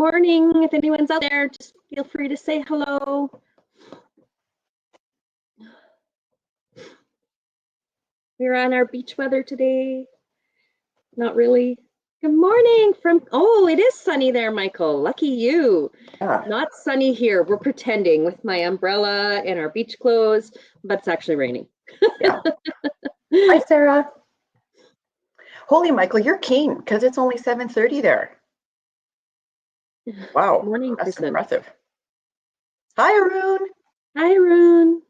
morning. If anyone's out there, just feel free to say hello. We're on our beach weather today. Not really. Good morning from, oh, it is sunny there, Michael. Lucky you. Yeah. Not sunny here. We're pretending with my umbrella and our beach clothes, but it's actually raining. Yeah. Hi, Sarah. Holy Michael, you're keen because it's only 7:30 there. Wow, Morning that's person. impressive. Hi, Arun. Hi, Arun.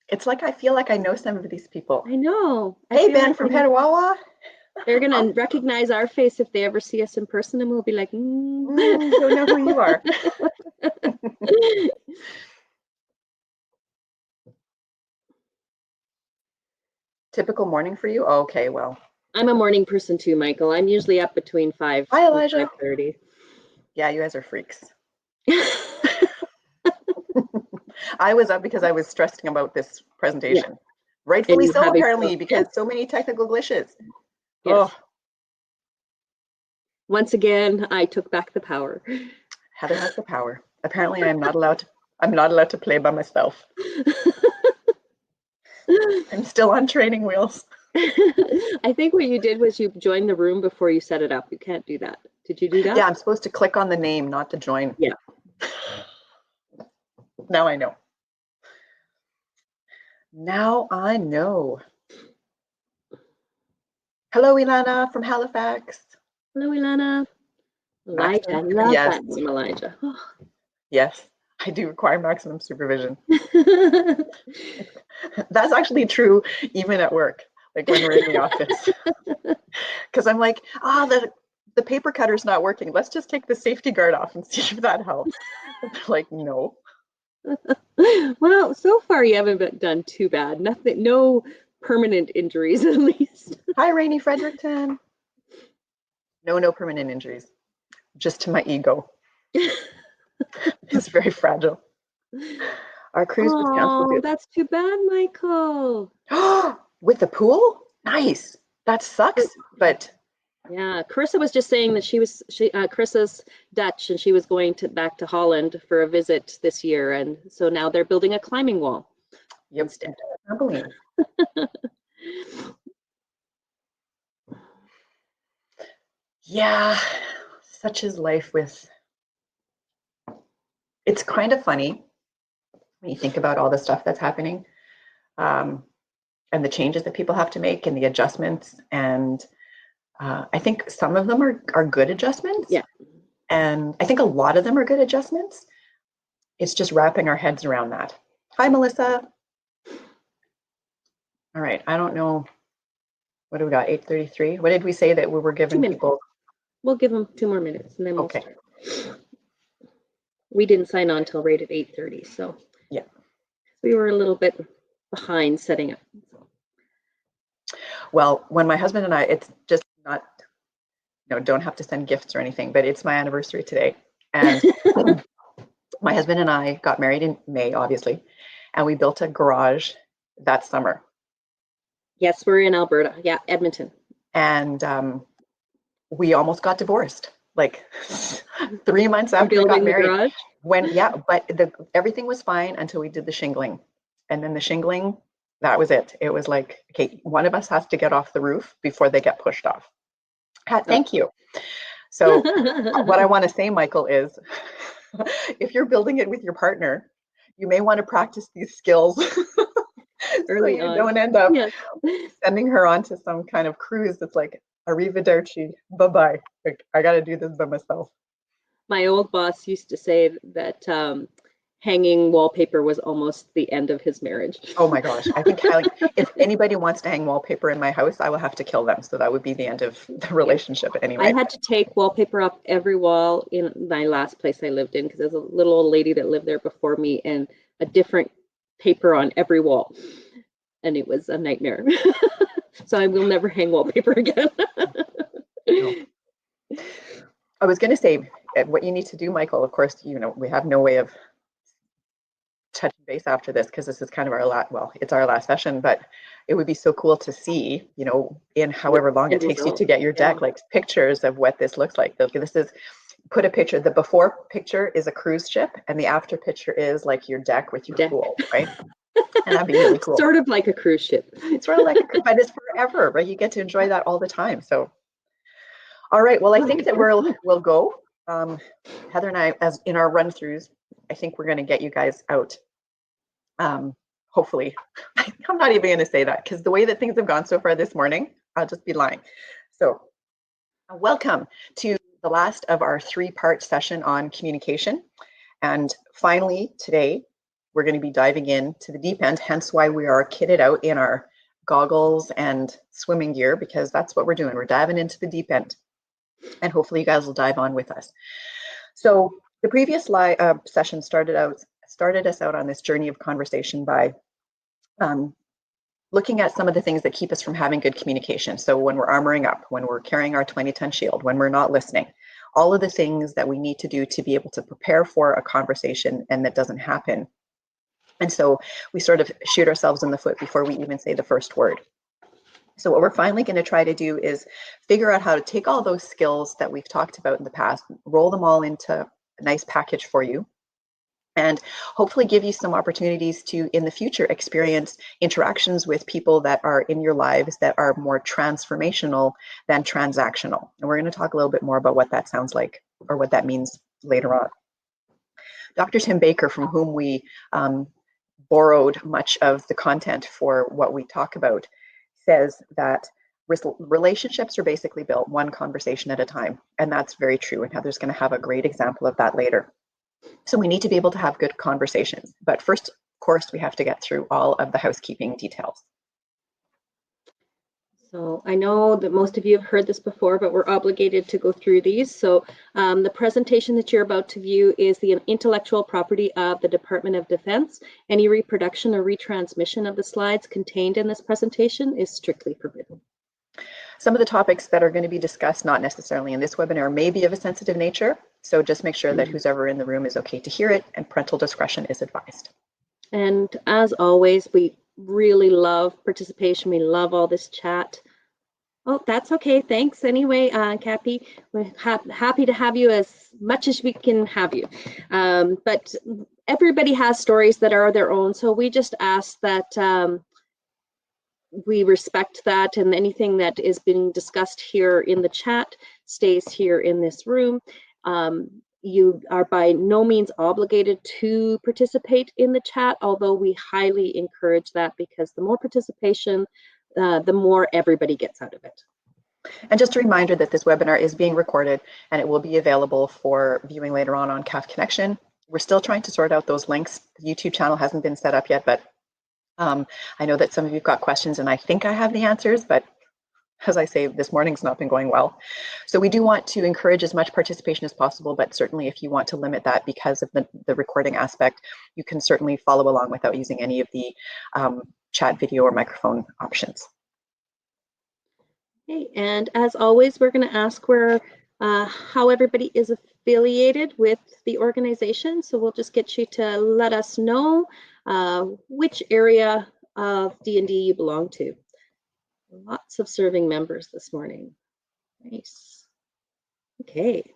It's like I feel like I know some of these people. I know. Hey, Ben from Petawawa. They're going to recognize our face if they ever see us in person, and we'll be like, Don't know who you are. Typical morning for you? Oh, okay, well. I'm a morning person too, Michael. I'm usually up between 5 Hi, and Elijah. 5:30. Yeah, you guys are freaks. I was up because I was stressing about this presentation. Yeah. Rightfully so, apparently, because so many technical glitches. Yes. Oh. Once again, I took back the power. Heather has the power. Apparently, I'm not allowed to play by myself. I'm still on training wheels. I think what you did was you joined the room before you set it up. You can't do that. Did you do that? Yeah, I'm supposed to click on the name, not to join. Yeah. Now I know. Now I know. Hello, Ilana from Halifax. Hello, Ilana. Elijah, I love that name, Elijah. Yes, I do require maximum supervision. That's actually true even at work, like when we're in the office. Because I'm like, the paper cutter's not working. Let's just take the safety guard off and see if that helps. Like, no. Well, so far you haven't done too bad. Nothing, no permanent injuries at least. Hi, Rainey Fredericton. No permanent injuries. Just to my ego. It's very fragile. Our cruise was canceled. Oh, that's too bad, Michael. With the pool? Nice. That sucks, but yeah, Carissa was just saying that Carissa's Dutch and she was going back to Holland for a visit this year, and so now they're building a climbing wall. Yep. Instead of trampoline. Yeah, such is life with. It's kind of funny when you think about all the stuff that's happening, and the changes that people have to make and the adjustments, and I think some of them are good adjustments. Yeah. And I think a lot of them are good adjustments. It's just wrapping our heads around that. Hi, Melissa. All right, I don't know. What do we got? 8:33. What did we say that we were giving people? We'll give them 2 more minutes and then we'll start. We didn't sign on till right at 8:30, so yeah, we were a little bit behind setting up. Well, when my husband and I, it's just not, don't have to send gifts or anything, but it's my anniversary today. And my husband and I got married in May, obviously, and we built a garage that summer. Yes, we're in Alberta. Yeah, Edmonton. And we almost got divorced, like 3 months after we got married. But everything was fine until we did the shingling. And then the shingling, that was it. It was like, okay, one of us has to get off the roof before they get pushed off. Thank you. So what I want to say, Michael, is if you're building it with your partner, you may want to practice these skills early on. Don't end up sending her onto some kind of cruise that's like, arrivederci, bye-bye. Like, I got to do this by myself. My old boss used to say that hanging wallpaper was almost the end of his marriage. Oh my gosh. I think if anybody wants to hang wallpaper in my house, I will have to kill them. So that would be the end of the relationship anyway. I had to take wallpaper off every wall in my last place I lived in because there's a little old lady that lived there before me and a different paper on every wall. And it was a nightmare. So I will never hang wallpaper again. No. I was going to say what you need to do, Michael, of course, we have no way of touching base after this because this is kind of it's our last session, but it would be so cool to see, you know, in however long it takes you to get your deck, like pictures of what this looks like. This is, put a picture, the before picture is a cruise ship and the after picture is like your deck with your pool, right? And that'd be really cool. Sort of like a cruise ship. Sort of like, but it's forever, right? You get to enjoy that all the time. So, all right. Well, I think that we'll go. Heather and I, as in our run-throughs, I think we're going to get you guys out. Hopefully, I'm not even going to say that because the way that things have gone so far this morning, I'll just be lying. So, welcome to the last of our 3-part session on communication. And finally, today, we're going to be diving into the deep end, hence why we are kitted out in our goggles and swimming gear, because that's what we're doing. We're diving into the deep end. And hopefully you guys will dive on with us. So the previous session started us out on this journey of conversation by looking at some of the things that keep us from having good communication. So when we're armoring up, when we're carrying our 20-ton shield, when we're not listening, all of the things that we need to do to be able to prepare for a conversation and that doesn't happen. And so we sort of shoot ourselves in the foot before we even say the first word. So what we're finally going to try to do is figure out how to take all those skills that we've talked about in the past, roll them all into a nice package for you, and hopefully give you some opportunities to, in the future, experience interactions with people that are in your lives that are more transformational than transactional. And we're going to talk a little bit more about what that sounds like or what that means later on. Dr. Tim Baker, from whom we borrowed much of the content for what we talk about, says that relationships are basically built one conversation at a time. And that's very true. And Heather's going to have a great example of that later. So we need to be able to have good conversations. But first, of course, we have to get through all of the housekeeping details. So I know that most of you have heard this before, but we're obligated to go through these. So the presentation that you're about to view is the intellectual property of the Department of Defense. Any reproduction or retransmission of the slides contained in this presentation is strictly forbidden. Some of the topics that are going to be discussed, not necessarily in this webinar, may be of a sensitive nature. So just make sure that who's ever in the room is okay to hear it, and parental discretion is advised. And as always, we really love participation. We love all this chat. Oh, that's okay. Thanks anyway, Cappy. We're happy to have you as much as we can have you. But everybody has stories that are their own. So we just ask that we respect that, and anything that is being discussed here in the chat stays here in this room. You are by no means obligated to participate in the chat, although we highly encourage that, because the more participation, the more everybody gets out of it. And just a reminder that this webinar is being recorded and it will be available for viewing later on CAF Connection. We're still trying to sort out those links. The YouTube channel hasn't been set up yet, but I know that some of you've got questions and I think I have the answers, but as I say, this morning's not been going well. So we do want to encourage as much participation as possible, but certainly if you want to limit that because of the recording aspect, you can certainly follow along without using any of the chat, video, or microphone options. Okay, and as always, we're going to ask how everybody is affiliated with the organization. So we'll just get you to let us know which area of D&D you belong to. Lots of serving members this morning. Nice. Okay.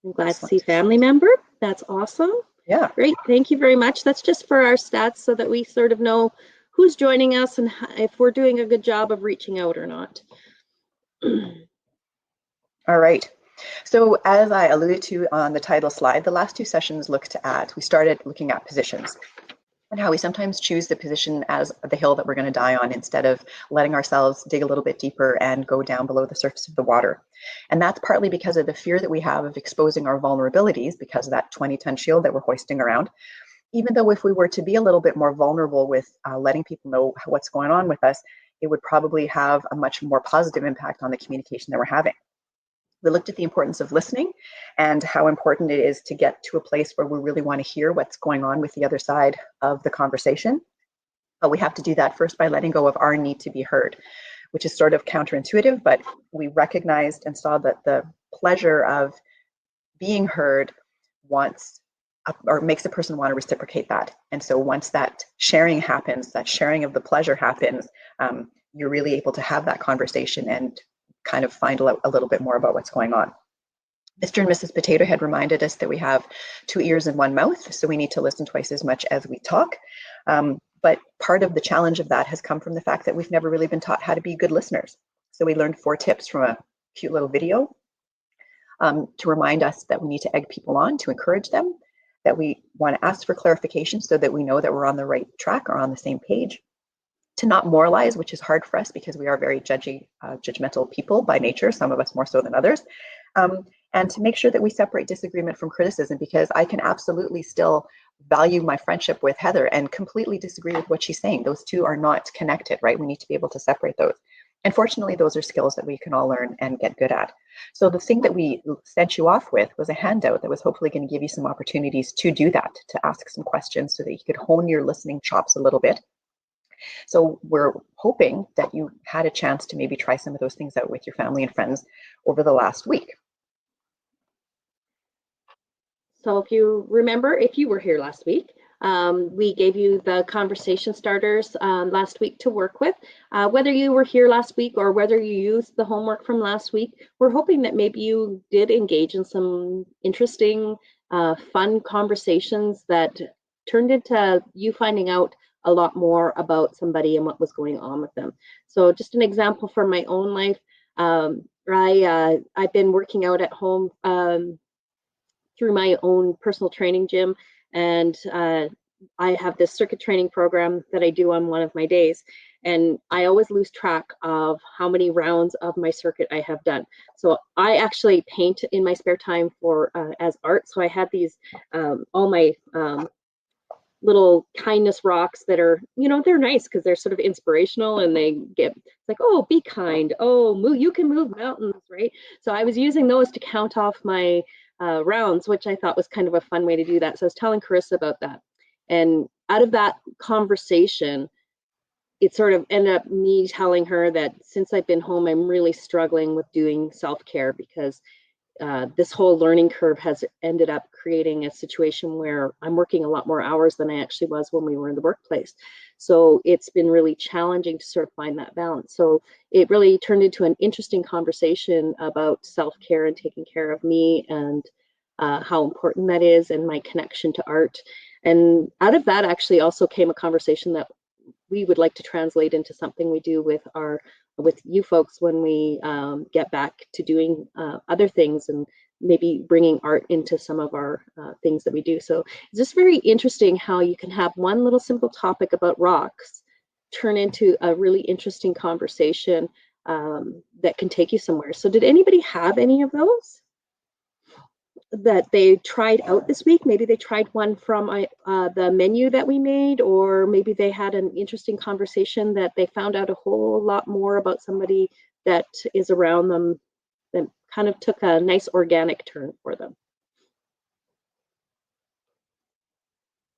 I'm glad to see family member. That's awesome. Yeah. Great. Thank you very much. That's just for our stats so that we sort of know who's joining us and if we're doing a good job of reaching out or not. All right. So as I alluded to on the title slide, the last two sessions we started looking at positions and how we sometimes choose the position as the hill that we're going to die on instead of letting ourselves dig a little bit deeper and go down below the surface of the water. And that's partly because of the fear that we have of exposing our vulnerabilities because of that 20-ton shield that we're hoisting around. Even though if we were to be a little bit more vulnerable with letting people know what's going on with us, it would probably have a much more positive impact on the communication that we're having. We looked at the importance of listening and how important it is to get to a place where we really want to hear what's going on with the other side of the conversation. But we have to do that first by letting go of our need to be heard, which is sort of counterintuitive, but we recognized and saw that the pleasure of being heard wants or makes a person want to reciprocate that. And so once that sharing happens, that sharing of the pleasure happens, you're really able to have that conversation and kind of find out a little bit more about what's going on. Mr. and Mrs. Potato Head reminded us that we have 2 ears and 1 mouth, so we need to listen twice as much as we talk. But part of the challenge of that has come from the fact that we've never really been taught how to be good listeners. So we learned 4 tips from a cute little video to remind us that we need to egg people on, to encourage them, that we want to ask for clarification so that we know that we're on the right track or on the same page, to not moralize, which is hard for us because we are very judgmental people by nature, some of us more so than others, and to make sure that we separate disagreement from criticism, because I can absolutely still value my friendship with Heather and completely disagree with what she's saying. Those two are not connected, right? We need to be able to separate those. And fortunately, those are skills that we can all learn and get good at. So the thing that we sent you off with was a handout that was hopefully going to give you some opportunities to do that, to ask some questions so that you could hone your listening chops a little bit. So we're hoping that you had a chance to maybe try some of those things out with your family and friends over the last week. So if you remember, if you were here last week, we gave you the conversation starters last week to work with. Whether you were here last week or whether you used the homework from last week, we're hoping that maybe you did engage in some interesting, fun conversations that turned into you finding out a lot more about somebody and what was going on with them. So just an example from my own life, I've been working out at home through my own personal training gym, and I have this circuit training program that I do on one of my days, and I always lose track of how many rounds of my circuit I have done. So I actually paint in my spare time for as art. So I had these all my little kindness rocks that are, they're nice because they're sort of inspirational, and they get, it's like, oh, be kind, oh, you can move mountains, right? So I was using those to count off my rounds, which I thought was kind of a fun way to do that. So I was telling Carissa about that, and out of that conversation, it sort of ended up me telling her that since I've been home, I'm really struggling with doing self-care because this whole learning curve has ended up creating a situation where I'm working a lot more hours than I actually was when we were in the workplace. So it's been really challenging to sort of find that balance. So it really turned into an interesting conversation about self-care and taking care of me, and how important that is, and my connection to art. And out of that actually also came a conversation that we would like to translate into something we do with you folks when we get back to doing other things, and maybe bringing art into some of our things that we do. So it's just very interesting how you can have one little simple topic about rocks turn into a really interesting conversation that can take you somewhere. So did anybody have any of those that they tried out this week? Maybe they tried one from the menu that we made, or maybe they had an interesting conversation that they found out a whole lot more about somebody that is around them, that kind of took a nice organic turn for them.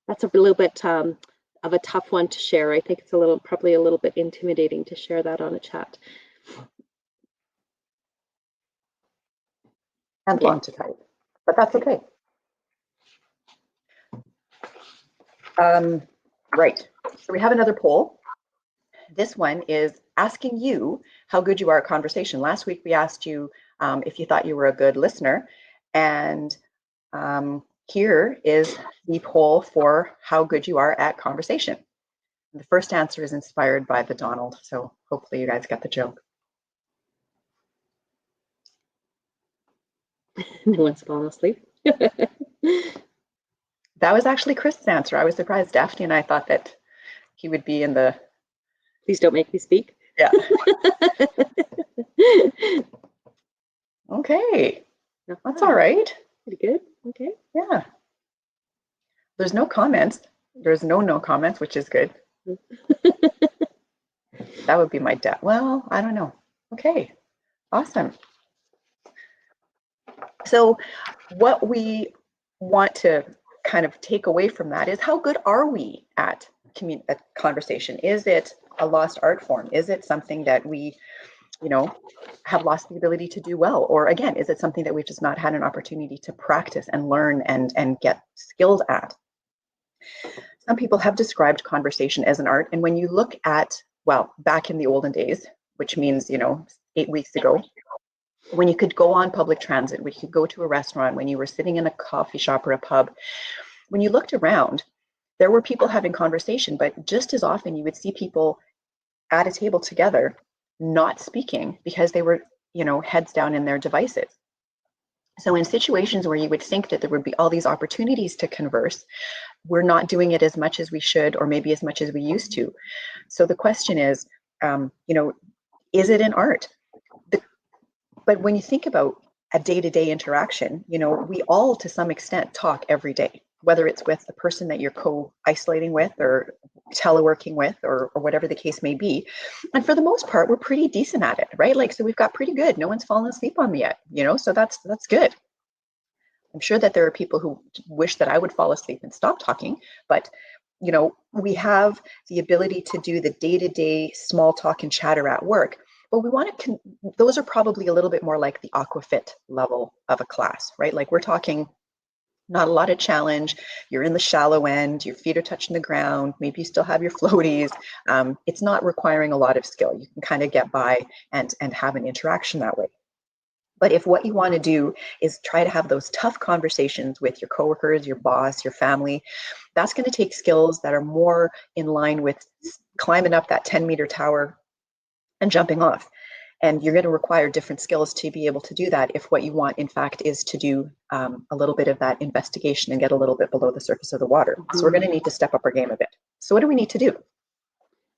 That's a little bit of a tough one to share. I think it's probably a little bit intimidating to share that on a chat. And long to type, but that's okay. Right, so we have another poll. This one is asking you how good you are at conversation. Last week we asked you if you thought you were a good listener, and here is the poll for how good you are at conversation. The first answer is inspired by the Donald, so hopefully you guys get the joke. No one's fallen asleep. That was actually Chris's answer. I was surprised. Daphne and I thought that he would be in the... Please don't make me speak. Yeah. Okay. That's all right. Pretty good. Okay. Yeah. There's no comments. There's no comments, which is good. That would be my dad. Well, I don't know. Okay. Awesome. So what we want to kind of take away from that is, how good are we at conversation? Is it a lost art form? Is it something that we, have lost the ability to do well? Or again, is it something that we've just not had an opportunity to practice and learn and get skilled at? Some people have described conversation as an art. And when you look at, well, back in the olden days, which means, 8 weeks ago, when you could go on public transit, when you could go to a restaurant, when you were sitting in a coffee shop or a pub, when you looked around, there were people having conversation, but just as often you would see people at a table together not speaking because they were, heads down in their devices. So in situations where you would think that there would be all these opportunities to converse, we're not doing it as much as we should, or maybe as much as we used to. So the question is, is it an art? But when you think about a day-to-day interaction, we all to some extent talk every day, whether it's with the person that you're co-isolating with or teleworking with or whatever the case may be. And for the most part, we're pretty decent at it, right? Like, so we've got pretty good. No one's fallen asleep on me yet, so that's good. I'm sure that there are people who wish that I would fall asleep and stop talking, but we have the ability to do the day-to-day small talk and chatter at work. But we want to, those are probably a little bit more like the aquafit level of a class, right? Like we're talking not a lot of challenge. You're in the shallow end, your feet are touching the ground, maybe you still have your floaties. It's not requiring a lot of skill. You can kind of get by and have an interaction that way. But if what you want to do is try to have those tough conversations with your coworkers, your boss, your family, that's going to take skills that are more in line with climbing up that 10-meter tower and jumping off. And you're going to require different skills to be able to do that if what you want, in fact, is to do a little bit of that investigation and get a little bit below the surface of the water. Mm-hmm. So we're going to need to step up our game a bit. So what do we need to do?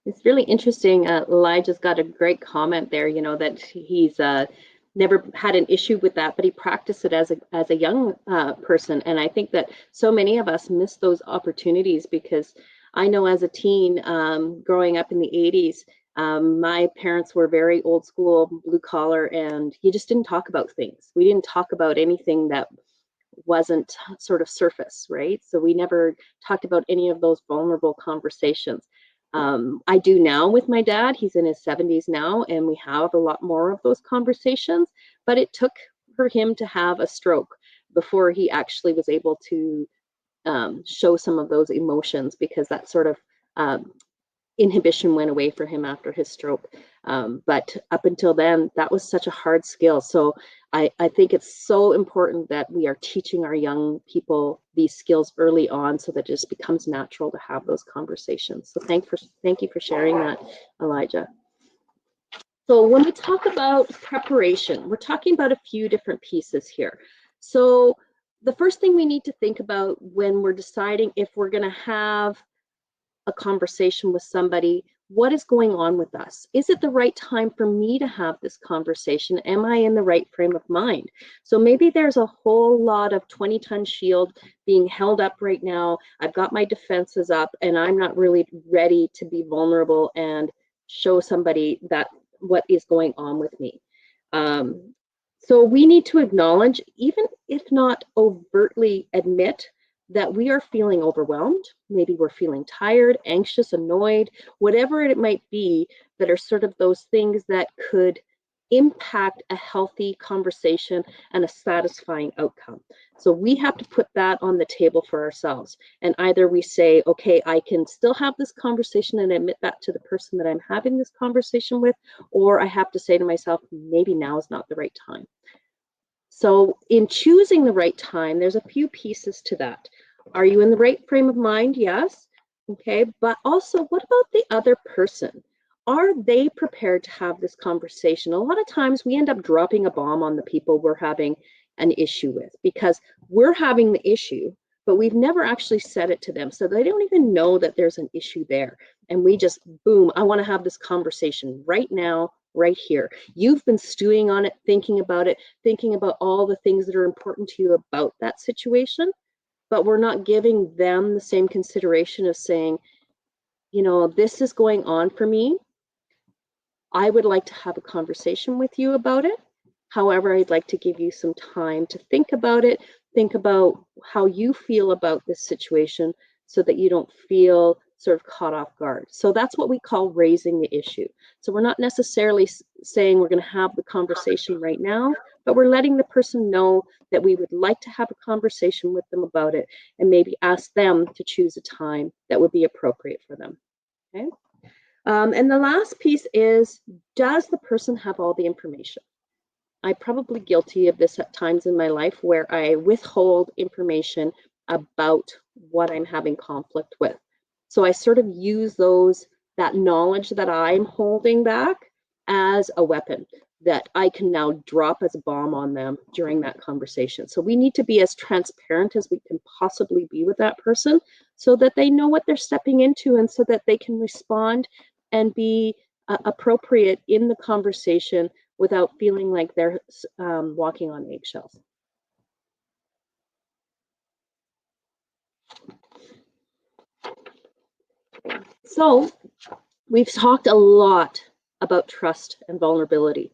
It's really interesting. Elijah's got a great comment there, that he's never had an issue with that, but he practiced it as a young person. And I think that so many of us miss those opportunities, because I know as a teen, growing up in the 80s, my parents were very old school, blue collar, and you just didn't talk about things. We didn't talk about anything that wasn't sort of surface, right? So we never talked about any of those vulnerable conversations. I do now with my dad. He's in his 70s now, and we have a lot more of those conversations, but it took for him to have a stroke before he actually was able to show some of those emotions, because that sort of inhibition went away for him after his stroke. But up until then, that was such a hard skill. So I think it's so important that we are teaching our young people these skills early on, so that it just becomes natural to have those conversations. So thank you for sharing that, Elijah. So when we talk about preparation, we're talking about a few different pieces here. So the first thing we need to think about when we're deciding if we're going to have a conversation with somebody, what is going on with us? Is it the right time for me to have this conversation? Am I in the right frame of mind? So maybe there's a whole lot of 20-ton shield being held up right now. I've got my defenses up, and I'm not really ready to be vulnerable and show somebody that what is going on with me. So we need to acknowledge, even if not overtly admit, that we are feeling overwhelmed. Maybe we're feeling tired, anxious, annoyed, whatever it might be, that are sort of those things that could impact a healthy conversation and a satisfying outcome. So we have to put that on the table for ourselves. And either we say, okay, I can still have this conversation and admit that to the person that I'm having this conversation with, or I have to say to myself, maybe now is not the right time. So in choosing the right time, there's a few pieces to that. Are you in the right frame of mind? Yes. Okay. But also, what about the other person? Are they prepared to have this conversation? A lot of times we end up dropping a bomb on the people we're having an issue with, because we're having the issue, but we've never actually said it to them. So they don't even know that there's an issue there. And we just, boom, I want to have this conversation right now, right here. You've been stewing on it, thinking about all the things that are important to you about that situation, but we're not giving them the same consideration of saying, this is going on for me. I would like to have a conversation with you about it. However, I'd like to give you some time to think about it, think about how you feel about this situation, so that you don't feel sort of caught off guard. So that's what we call raising the issue. So we're not necessarily saying we're going to have the conversation right now, but we're letting the person know that we would like to have a conversation with them about it, and maybe ask them to choose a time that would be appropriate for them. Okay. And the last piece is, does the person have all the information? I'm probably guilty of this at times in my life where I withhold information about what I'm having conflict with. So I sort of use that knowledge that I'm holding back as a weapon that I can now drop as a bomb on them during that conversation. So we need to be as transparent as we can possibly be with that person so that they know what they're stepping into, and so that they can respond and be appropriate in the conversation without feeling like they're walking on eggshells. So we've talked a lot about trust and vulnerability.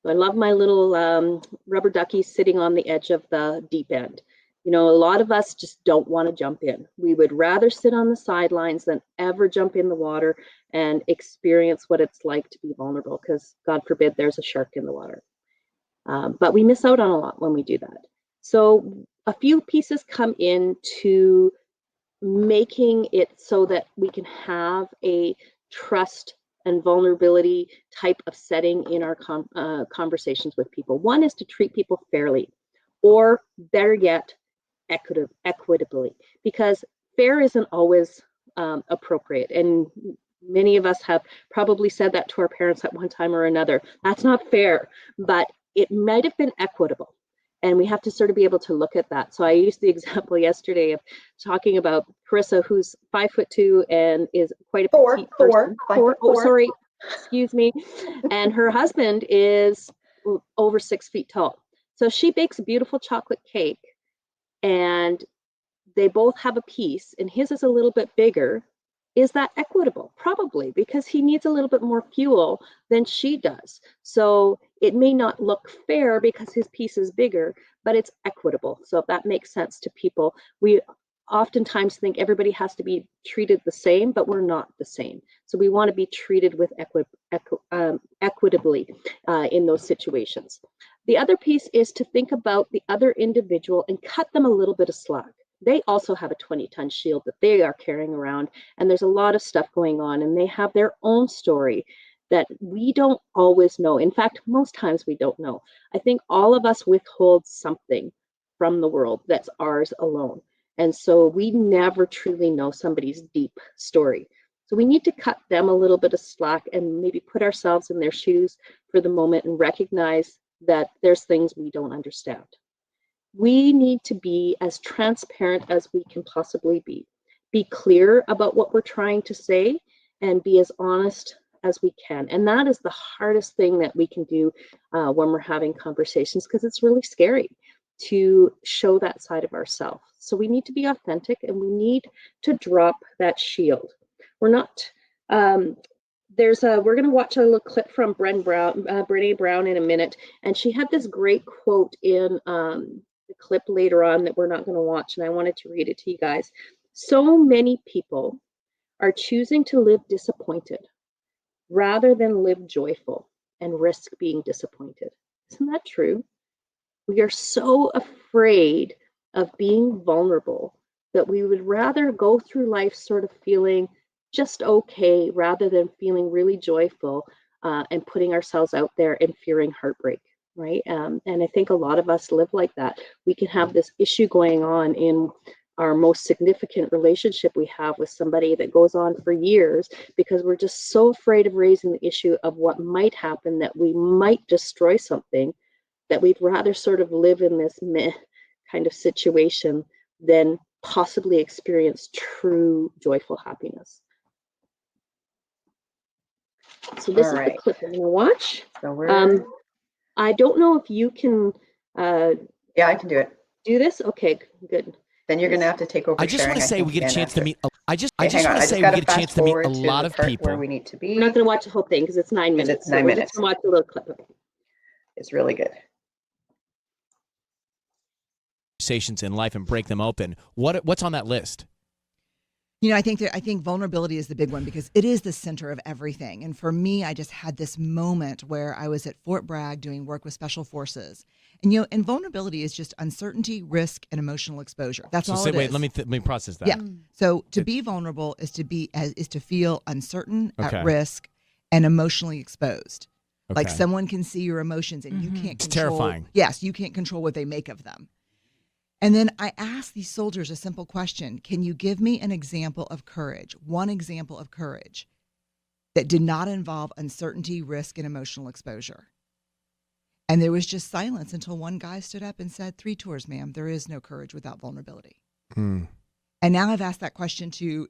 I love my little rubber ducky sitting on the edge of the deep end. You know, a lot of us just don't want to jump in. We would rather sit on the sidelines than ever jump in the water and experience what it's like to be vulnerable, because God forbid there's a shark in the water. But we miss out on a lot when we do that. So a few pieces come into making it so that we can have a trust and vulnerability type of setting in our conversations with people. One is to treat people fairly, or better yet, equitably, because fair isn't always appropriate. And many of us have probably said that to our parents at one time or another. That's not fair, but it might have been equitable. And we have to sort of be able to look at that. So I used the example yesterday of talking about Carissa, who's 5'2" and is quite a petite person. Sorry, excuse me. And her husband is over 6 feet tall. So she bakes a beautiful chocolate cake, and they both have a piece, and his is a little bit bigger. Is that equitable? Probably, because he needs a little bit more fuel than she does. So it may not look fair because his piece is bigger, but it's equitable. So if that makes sense to people, we oftentimes think everybody has to be treated the same, but we're not the same. So we want to be treated with equitably in those situations. The other piece is to think about the other individual and cut them a little bit of slack. They also have a 20-ton shield that they are carrying around, and there's a lot of stuff going on, and they have their own story that we don't always know. In fact, most times we don't know. I think all of us withhold something from the world that's ours alone. And so we never truly know somebody's deep story. So we need to cut them a little bit of slack and maybe put ourselves in their shoes for the moment and recognize that there's things we don't understand. We need to be as transparent as we can possibly be clear about what we're trying to say, and be as honest as we can. And that is the hardest thing that we can do when we're having conversations, because it's really scary to show that side of ourselves. So we need to be authentic, and we need to drop that shield. We're not, we're going to watch a little clip from Brené Brown in a minute, and she had this great quote in the clip later on that we're not going to watch, and I wanted to read it to you guys. So many people are choosing to live disappointed rather than live joyful and risk being disappointed. Isn't that true? We are so afraid of being vulnerable that we would rather go through life sort of feeling just okay rather than feeling really joyful and putting ourselves out there and fearing heartbreak. Right. And I think a lot of us live like that. We can have this issue going on in our most significant relationship we have with somebody that goes on for years, because we're just so afraid of raising the issue of what might happen, that we might destroy something, that we'd rather sort of live in this meh kind of situation than possibly experience true joyful happiness. So this is the clip I'm going to watch. So I don't know if you can. Yeah, I can do it. Do this? Okay, good. Then you're going to have to take over. I just want to say we get a chance to meet. I just want to say we get a chance to meet a lot of people. Where we need to be. We're not going to watch the whole thing because it's 9 minutes. It's 9 minutes. We're just going to watch a little clip of it. It's really good. Conversations in life and break them open. What's on that list? I think vulnerability is the big one because it is the center of everything. And for me, I just had this moment where I was at Fort Bragg doing work with special forces. And and vulnerability is just uncertainty, risk, and emotional exposure. That's all it is. Wait, let me process that. Yeah. So to be vulnerable is to feel uncertain, at risk, and emotionally exposed. Okay. Like someone can see your emotions and you can't control. It's terrifying. Yes, you can't control what they make of them. And then I asked these soldiers a simple question. Can you give me an example of courage, one example of courage that did not involve uncertainty, risk, and emotional exposure? And there was just silence until one guy stood up and said, 3 tours, ma'am. There is no courage without vulnerability. And now I've asked that question to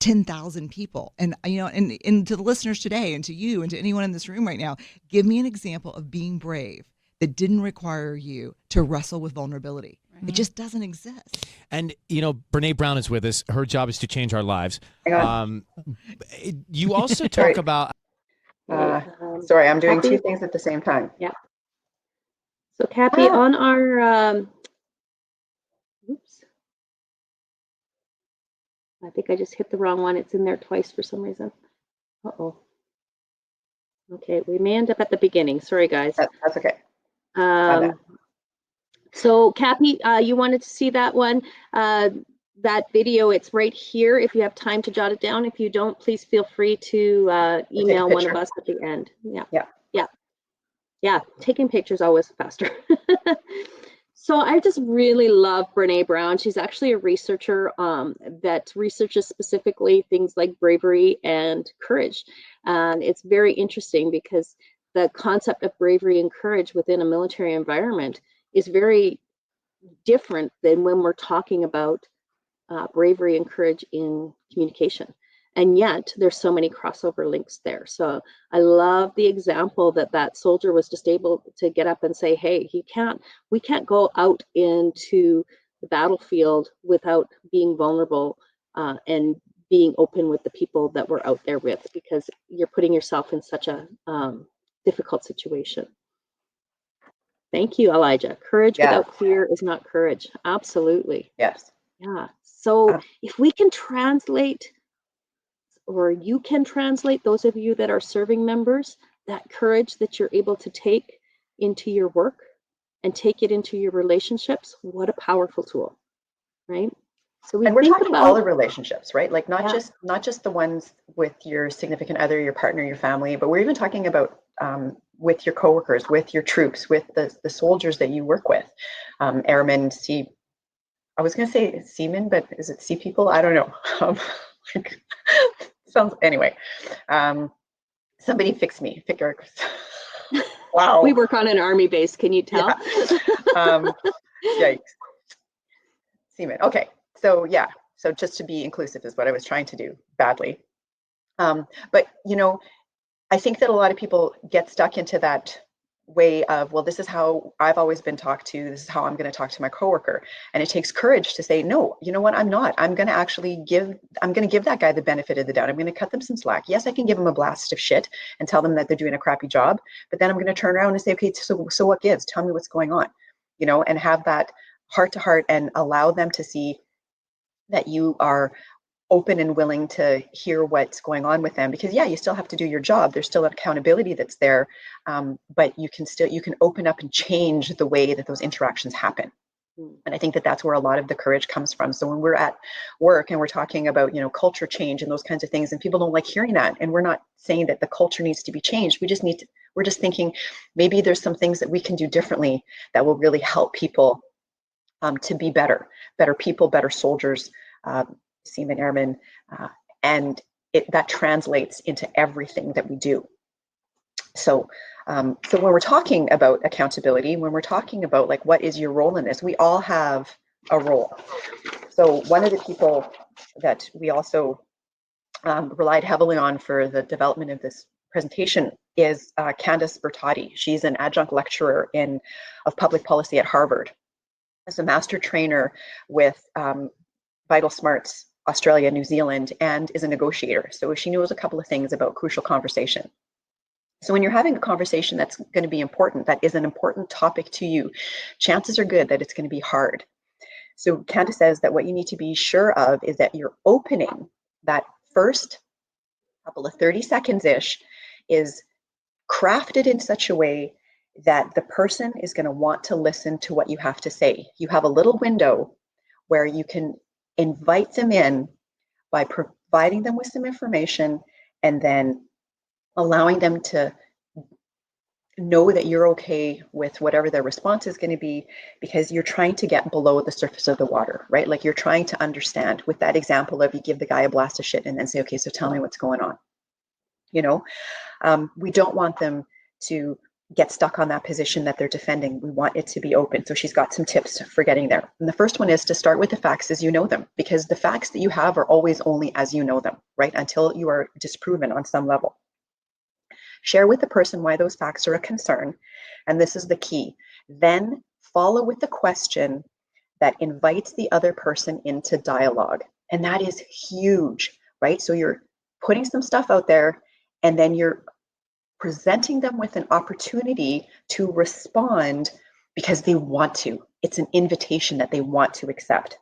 10,000 people. And, and to the listeners today and to you and to anyone in this room right now, give me an example of being brave that didn't require you to wrestle with vulnerability. It just doesn't exist. And, Brene Brown is with us. Her job is to change our lives. You also talk about... sorry, I'm doing Kathy, 2 things at the same time. Yeah. So, Kathy, on our... oops. I think I just hit the wrong one. It's in there twice for some reason. Uh-oh. Okay, we may end up at the beginning. Sorry, guys. That's okay. So, Kathy, you wanted to see that one, that video. It's right here if you have time to jot it down. If you don't, please feel free to email one of us at the end. Yeah. Taking pictures always faster. So I just really love Brene Brown. She's actually a researcher that researches specifically things like bravery and courage. And it's very interesting because the concept of bravery and courage within a military environment is very different than when we're talking about bravery and courage in communication. And yet there's so many crossover links there. So I love the example that soldier was just able to get up and say, hey, we can't go out into the battlefield without being vulnerable and being open with the people that we're out there with, because you're putting yourself in such a difficult situation. Thank you, Elijah. Courage without fear is not courage. Absolutely. Yes. Yeah. So if we can translate, or you can translate, those of you that are serving members, that courage that you're able to take into your work and take it into your relationships, what a powerful tool, right? So we're talking about all the relationships, right? Like not just the ones with your significant other, your partner, your family, but we're even talking about with your coworkers, with your troops, with the soldiers that you work with, airmen, I was going to say seamen, but is it sea people? I don't know. Anyway, somebody fix me. Wow. We work on an army base. Can you tell? Yeah. Yikes. Seamen. Okay. So so just to be inclusive is what I was trying to do badly. But I think that a lot of people get stuck into that way of, well, this is how I've always been talked to. This is how I'm going to talk to my coworker. And it takes courage to say, no, you know what? I'm not. I'm going to give that guy the benefit of the doubt. I'm going to cut them some slack. Yes, I can give them a blast of shit and tell them that they're doing a crappy job, but then I'm going to turn around and say, okay, so what gives? Tell me what's going on, and have that heart to heart and allow them to see that you are open and willing to hear what's going on with them, because you still have to do your job. There's still accountability that's there, but you can open up and change the way that those interactions happen. And I think that that's where a lot of the courage comes from. So when we're at work and we're talking about culture change and those kinds of things, and people don't like hearing that, and we're not saying that the culture needs to be changed, we're just thinking maybe there's some things that we can do differently that will really help people to be better people, better soldiers, seamen, airmen, and that translates into everything that we do. So when we're talking about accountability, when we're talking about like what is your role in this, we all have a role. So one of the people that we also relied heavily on for the development of this presentation is Candace Bertotti. She's an adjunct lecturer of public policy at Harvard. As a master trainer with Vital Smarts Australia, New Zealand, and is a negotiator. So she knows a couple of things about crucial conversation. So when you're having a conversation that's going to be important, that is an important topic to you, chances are good that it's going to be hard. So Candace says that what you need to be sure of is that your opening, that first couple of 30 seconds-ish, is crafted in such a way that the person is going to want to listen to what you have to say. You have a little window where you can invite them in by providing them with some information and then allowing them to know that you're okay with whatever their response is going to be, because you're trying to get below the surface of the water, right? Like you're trying to understand. With that example of you give the guy a blast of shit and then say, okay, so tell me what's going on. You know, we don't want them to get stuck on that position that they're defending. We want it to be open. So she's got some tips for getting there. And the first one is to start with the facts as you know them, because the facts that you have are always only as you know them, right? Until you are disproven on some level. Share with the person why those facts are a concern. And this is the key. Then follow with the question that invites the other person into dialogue. And that is huge, right? So you're putting some stuff out there and then you're presenting them with an opportunity to respond because they want to. It's an invitation that they want to accept.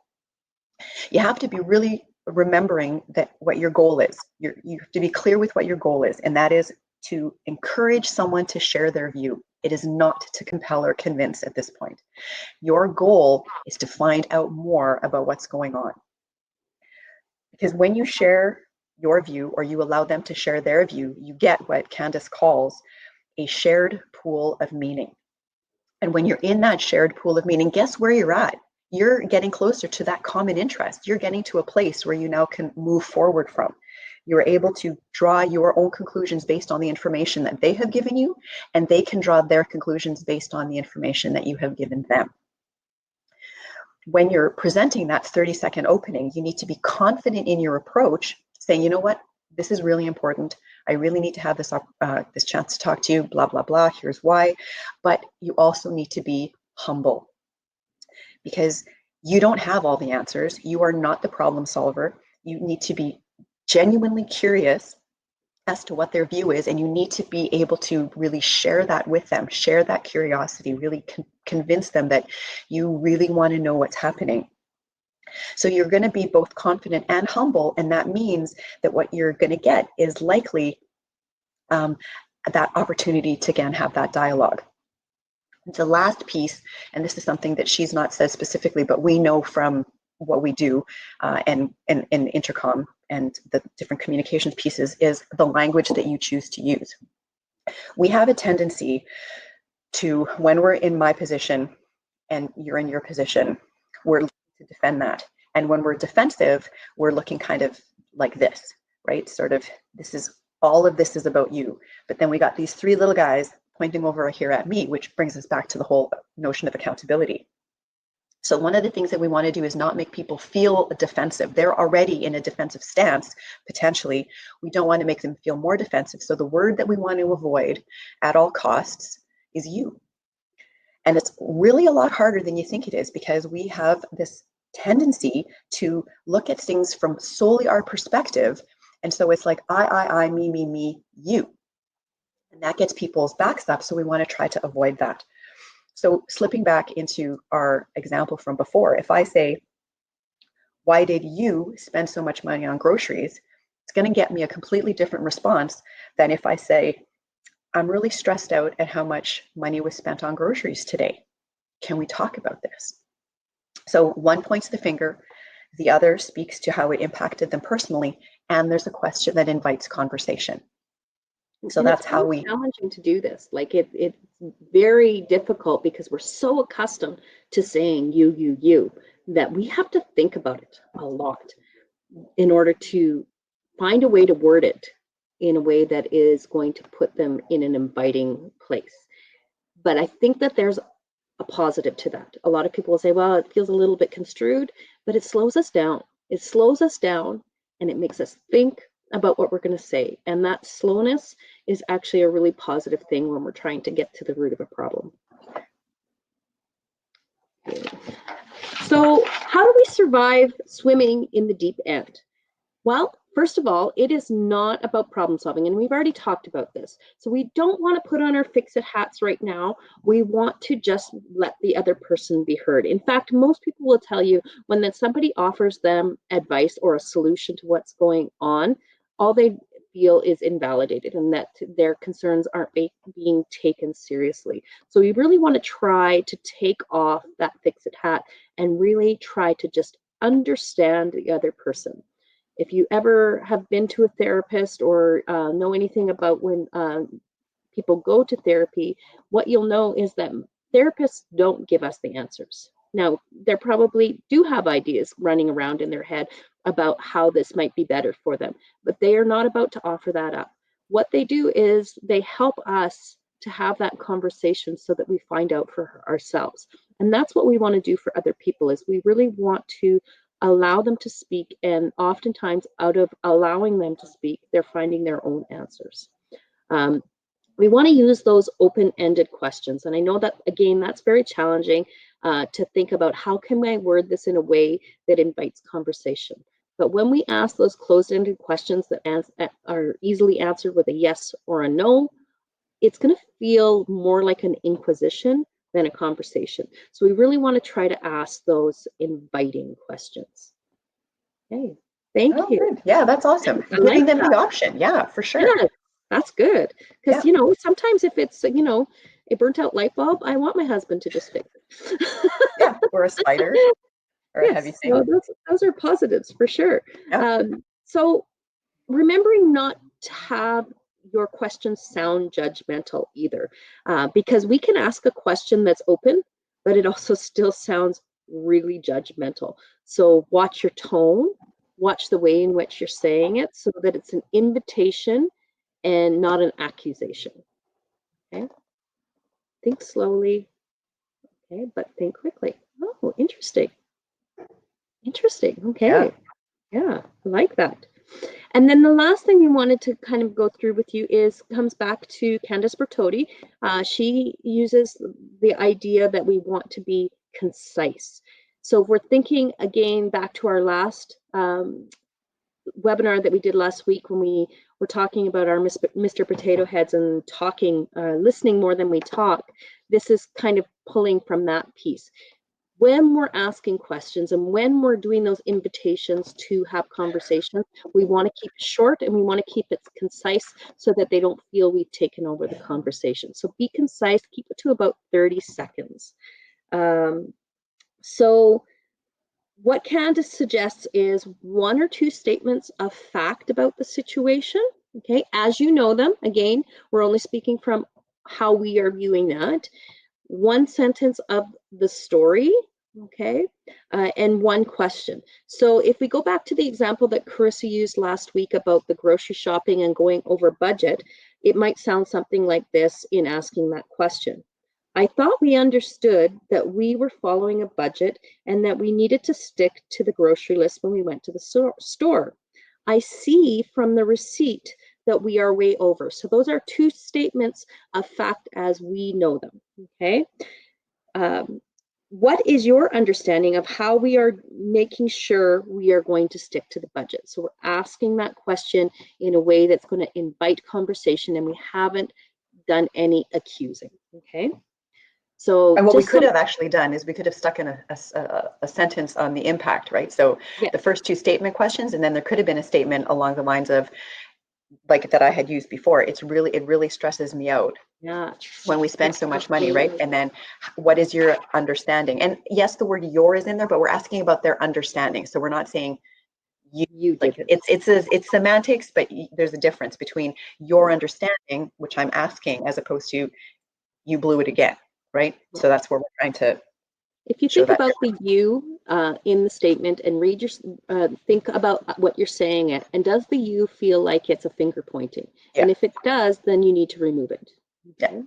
You have to be really remembering that what your goal is. You have to be clear with what your goal is, and that is to encourage someone to share their view. It is not to compel or convince at this point. Your goal is to find out more about what's going on. Because when you share your view or you allow them to share their view, you get what Candace calls a shared pool of meaning. And when you're in that shared pool of meaning, guess where you're at? You're getting closer to that common interest. You're getting to a place where you now can move forward from. You're able to draw your own conclusions based on the information that they have given you, and they can draw their conclusions based on the information that you have given them. When you're presenting that 30-second opening, you need to be confident in your approach, saying, you know what, this is really important. I really need to have this chance to talk to you, blah, blah, blah, here's why. But you also need to be humble, because you don't have all the answers. You are not the problem solver. You need to be genuinely curious as to what their view is, and you need to be able to really share that with them, share that curiosity, really convince them that you really want to know what's happening. So you're going to be both confident and humble, and that means that what you're going to get is likely that opportunity to, again, have that dialogue. The last piece, and this is something that she's not said specifically, but we know from what we do and in intercom and the different communications pieces, is the language that you choose to use. We have a tendency to, when we're in my position and you're in your position, we're looking to defend that. And when we're defensive, we're looking kind of like this, right? Sort of, this is, all of this is about you. But then we got these three little guys pointing over here at me, which brings us back to the whole notion of accountability. So one of the things that we want to do is not make people feel defensive. They're already in a defensive stance, potentially. We don't want to make them feel more defensive. So the word that we want to avoid at all costs is you. And it's really a lot harder than you think it is, because we have this tendency to look at things from solely our perspective. And so it's like I, me, you. And that gets people's backs up. So we want to try to avoid that. So slipping back into our example from before, if I say, why did you spend so much money on groceries? It's going to get me a completely different response than if I say, I'm really stressed out at how much money was spent on groceries today. Can we talk about this? So one points the finger, the other speaks to how it impacted them personally, and there's a question that invites conversation. So and that's how it's challenging to do this. Like it's very difficult because we're so accustomed to saying you, that we have to think about it a lot in order to find a way to word it in a way that is going to put them in an inviting place. But I think that there's a positive to that. A lot of people will say, well, it feels a little bit construed, but it slows us down. It slows us down and it makes us think about what we're going to say. And that slowness is actually a really positive thing when we're trying to get to the root of a problem. So how do we survive swimming in the deep end? Well, First of all, it is not about problem solving, and we've already talked about this. So we don't want to put on our fix-it hats right now. We want to just let the other person be heard. In fact, most people will tell you when that somebody offers them advice or a solution to what's going on, all they feel is invalidated and that their concerns aren't being taken seriously. So we really want to try to take off that fix-it hat and really try to just understand the other person. If you ever have been to a therapist or know anything about when people go to therapy, what you'll know is that therapists don't give us the answers. Now, they probably do have ideas running around in their head about how this might be better for them, but they are not about to offer that up. What they do is they help us to have that conversation so that we find out for ourselves. And that's what we want to do for other people, is we really want to allow them to speak, and oftentimes out of allowing them to speak, they're finding their own answers. We want to use those open-ended questions, and I know that, again, that's very challenging to think about how can I word this in a way that invites conversation. But when we ask those closed-ended questions that are easily answered with a yes or a no, it's going to feel more like an inquisition than a conversation. So we really want to try to ask those inviting questions. Okay, thank you. Good. Yeah, that's awesome. I Giving like them that. the option. Yeah, for sure. Yeah, that's good. Because, Yeah. you know, sometimes if it's, you know, a burnt out light bulb, I want my husband to just fix it. Yeah, or a spider or a heavy Yes, thing. so those are positives for sure. Yeah. So remembering not to have your questions sound judgmental either, because we can ask a question that's open, but it also still sounds really judgmental. So watch your tone, watch the way in which you're saying it so that it's an invitation and not an accusation. Okay? Think slowly, okay, but think quickly. Oh, interesting. Interesting. Okay. Yeah, I like that. And then the last thing we wanted to kind of go through with you comes back to Candace Bertodi. She uses the idea that we want to be concise. So we're thinking again back to our last webinar that we did last week when we were talking about our Mr. Potato Heads and talking, listening more than we talk. This is kind of pulling from that piece. When we're asking questions and when we're doing those invitations to have conversations, we want to keep it short and we want to keep it concise so that they don't feel we've taken over the conversation. So be concise, keep it to about 30 seconds. So what Candace suggests is 1 or 2 statements of fact about the situation, okay, as you know them. Again, we're only speaking from how we are viewing that. 1 sentence of the story, okay, and 1 question. So if we go back to the example that Carissa used last week about the grocery shopping and going over budget, it might sound something like this in asking that question. I thought we understood that we were following a budget and that we needed to stick to the grocery list when we went to the store. I see from the receipt that we are way over. So those are 2 statements of fact as we know them, okay? What is your understanding of how we are making sure we are going to stick to the budget? So we're asking that question in a way that's going to invite conversation and we haven't done any accusing, okay? So And what we could have actually done is we could have stuck in a sentence on the impact, right? So the first 2 statement questions, and then there could have been a statement along the lines of, like that I had used before. It really stresses me out when we spend so much money, right? And then what is your understanding? And yes, the word your is in there, but we're asking about their understanding. So we're not saying you like it's semantics, but there's a difference between your understanding, which I'm asking, as opposed to you blew it again, right? So that's where we're trying to. If you think about the you in the statement and read your, think about what you're saying it, and does the you feel like it's a finger pointing? Yeah. And if it does, then you need to remove it. Okay? Yeah.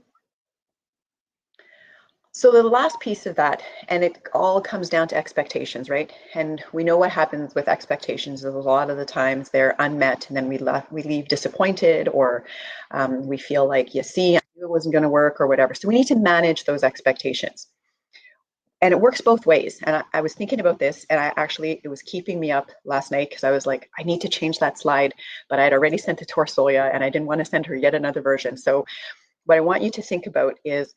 So the last piece of that, and it all comes down to expectations, right? And we know what happens with expectations. A lot of the times they're unmet, and then we leave disappointed, or we feel like, you see, I knew it wasn't going to work, or whatever. So we need to manage those expectations. And it works both ways. And I was thinking about this, and it was keeping me up last night because I was like, I need to change that slide, but I had already sent it to Orsolia and I didn't want to send her yet another version. So what I want you to think about is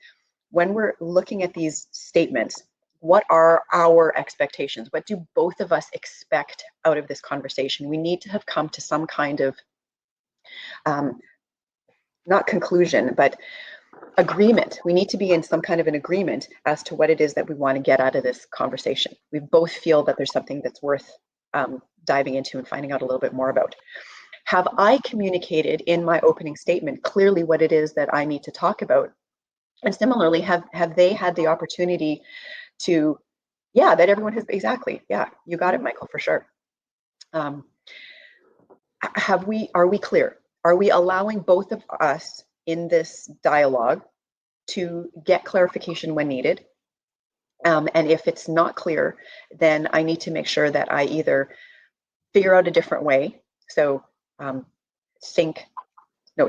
when we're looking at these statements, what are our expectations? What do both of us expect out of this conversation? We need to have come to some kind of, not conclusion, but agreement. We need to be in some kind of an agreement as to what it is that we want to get out of this conversation. We both feel that there's something that's worth diving into and finding out a little bit more about. Have I communicated in my opening statement clearly what it is that I need to talk about? And similarly, have they had the opportunity to, yeah, that everyone has, exactly, yeah, you got it, Michael, for sure. Are we clear? Are we allowing both of us in this dialogue to get clarification when needed? And if it's not clear, then I need to make sure that I either figure out a different way. So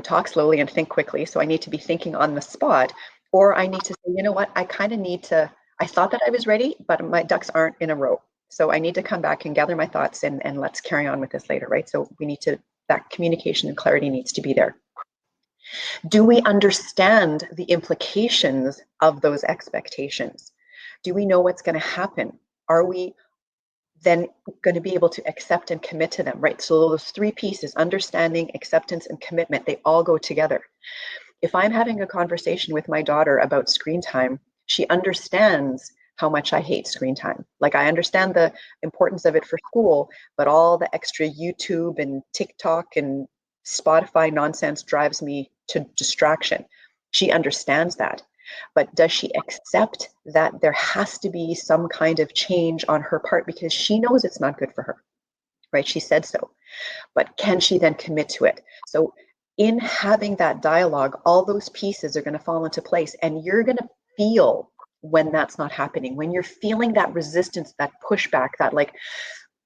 talk slowly and think quickly. So I need to be thinking on the spot, or I need to say, you know what, I kind of need to, I thought that I was ready, but my ducks aren't in a row. So I need to come back and gather my thoughts and let's carry on with this later, right? So we need to, that communication and clarity needs to be there. Do we understand the implications of those expectations? Do we know what's going to happen? Are we then going to be able to accept and commit to them, right? So those three pieces, understanding, acceptance, and commitment, they all go together. If I'm having a conversation with my daughter about screen time, she understands how much I hate screen time. Like, I understand the importance of it for school, but all the extra YouTube and TikTok and Spotify nonsense drives me to distraction. She understands that. But does she accept that there has to be some kind of change on her part because she knows it's not good for her, right? She said so. But can she then commit to it? So in having that dialogue, all those pieces are going to fall into place, and you're going to feel when that's not happening, when you're feeling that resistance, that pushback, that like,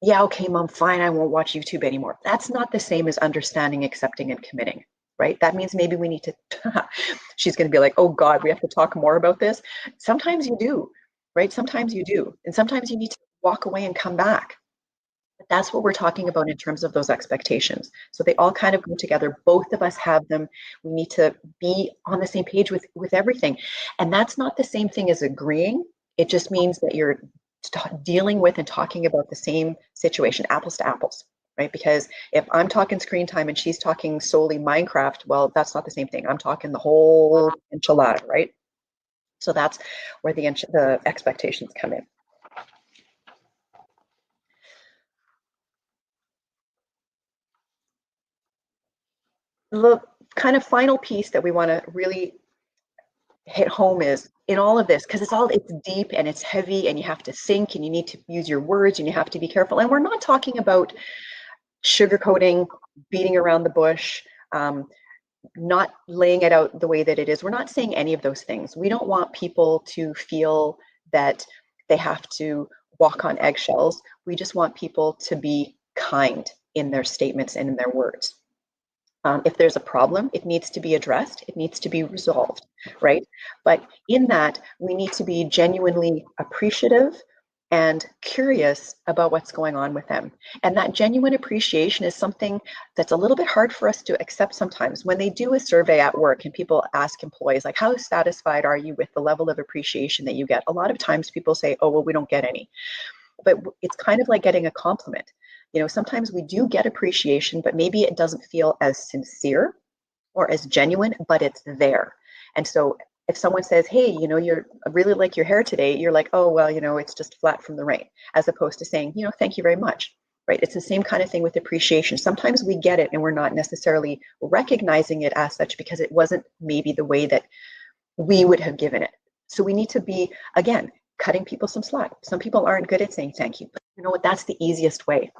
yeah, okay, mom, fine, I won't watch YouTube anymore. That's not the same as understanding, accepting, and committing, right? That means maybe we need to, she's going to be like, oh God, we have to talk more about this. Sometimes you do, right? Sometimes you do. And sometimes you need to walk away and come back. But that's what we're talking about in terms of those expectations. So they all kind of go together. Both of us have them. We need to be on the same page with everything. And that's not the same thing as agreeing. It just means that you're dealing with and talking about the same situation, apples to apples, right? Because if I'm talking screen time and she's talking solely Minecraft, well, that's not the same thing. I'm talking the whole enchilada, right? So that's where the expectations come in. The kind of final piece that we want to really hit home is in all of this, because it's deep and it's heavy and you have to think and you need to use your words and you have to be careful. And we're not talking about sugarcoating, beating around the bush, not laying it out the way that it is. We're not saying any of those things. We don't want people to feel that they have to walk on eggshells. We just want people to be kind in their statements and in their words. If there's a problem, it needs to be addressed. It needs to be resolved, right? But in that, we need to be genuinely appreciative and curious about what's going on with them. And that genuine appreciation is something that's a little bit hard for us to accept sometimes. When they do a survey at work and people ask employees, like, how satisfied are you with the level of appreciation that you get? A lot of times people say, oh, well, we don't get any. But it's kind of like getting a compliment. You know, sometimes we do get appreciation, but maybe it doesn't feel as sincere or as genuine, but it's there. And so if someone says, hey, you know, I really like your hair today, you're like, oh, well, you know, it's just flat from the rain, as opposed to saying, you know, thank you very much, right? It's the same kind of thing with appreciation. Sometimes we get it and we're not necessarily recognizing it as such because it wasn't maybe the way that we would have given it. So we need to be, again, cutting people some slack. Some people aren't good at saying thank you, but you know what? That's the easiest way.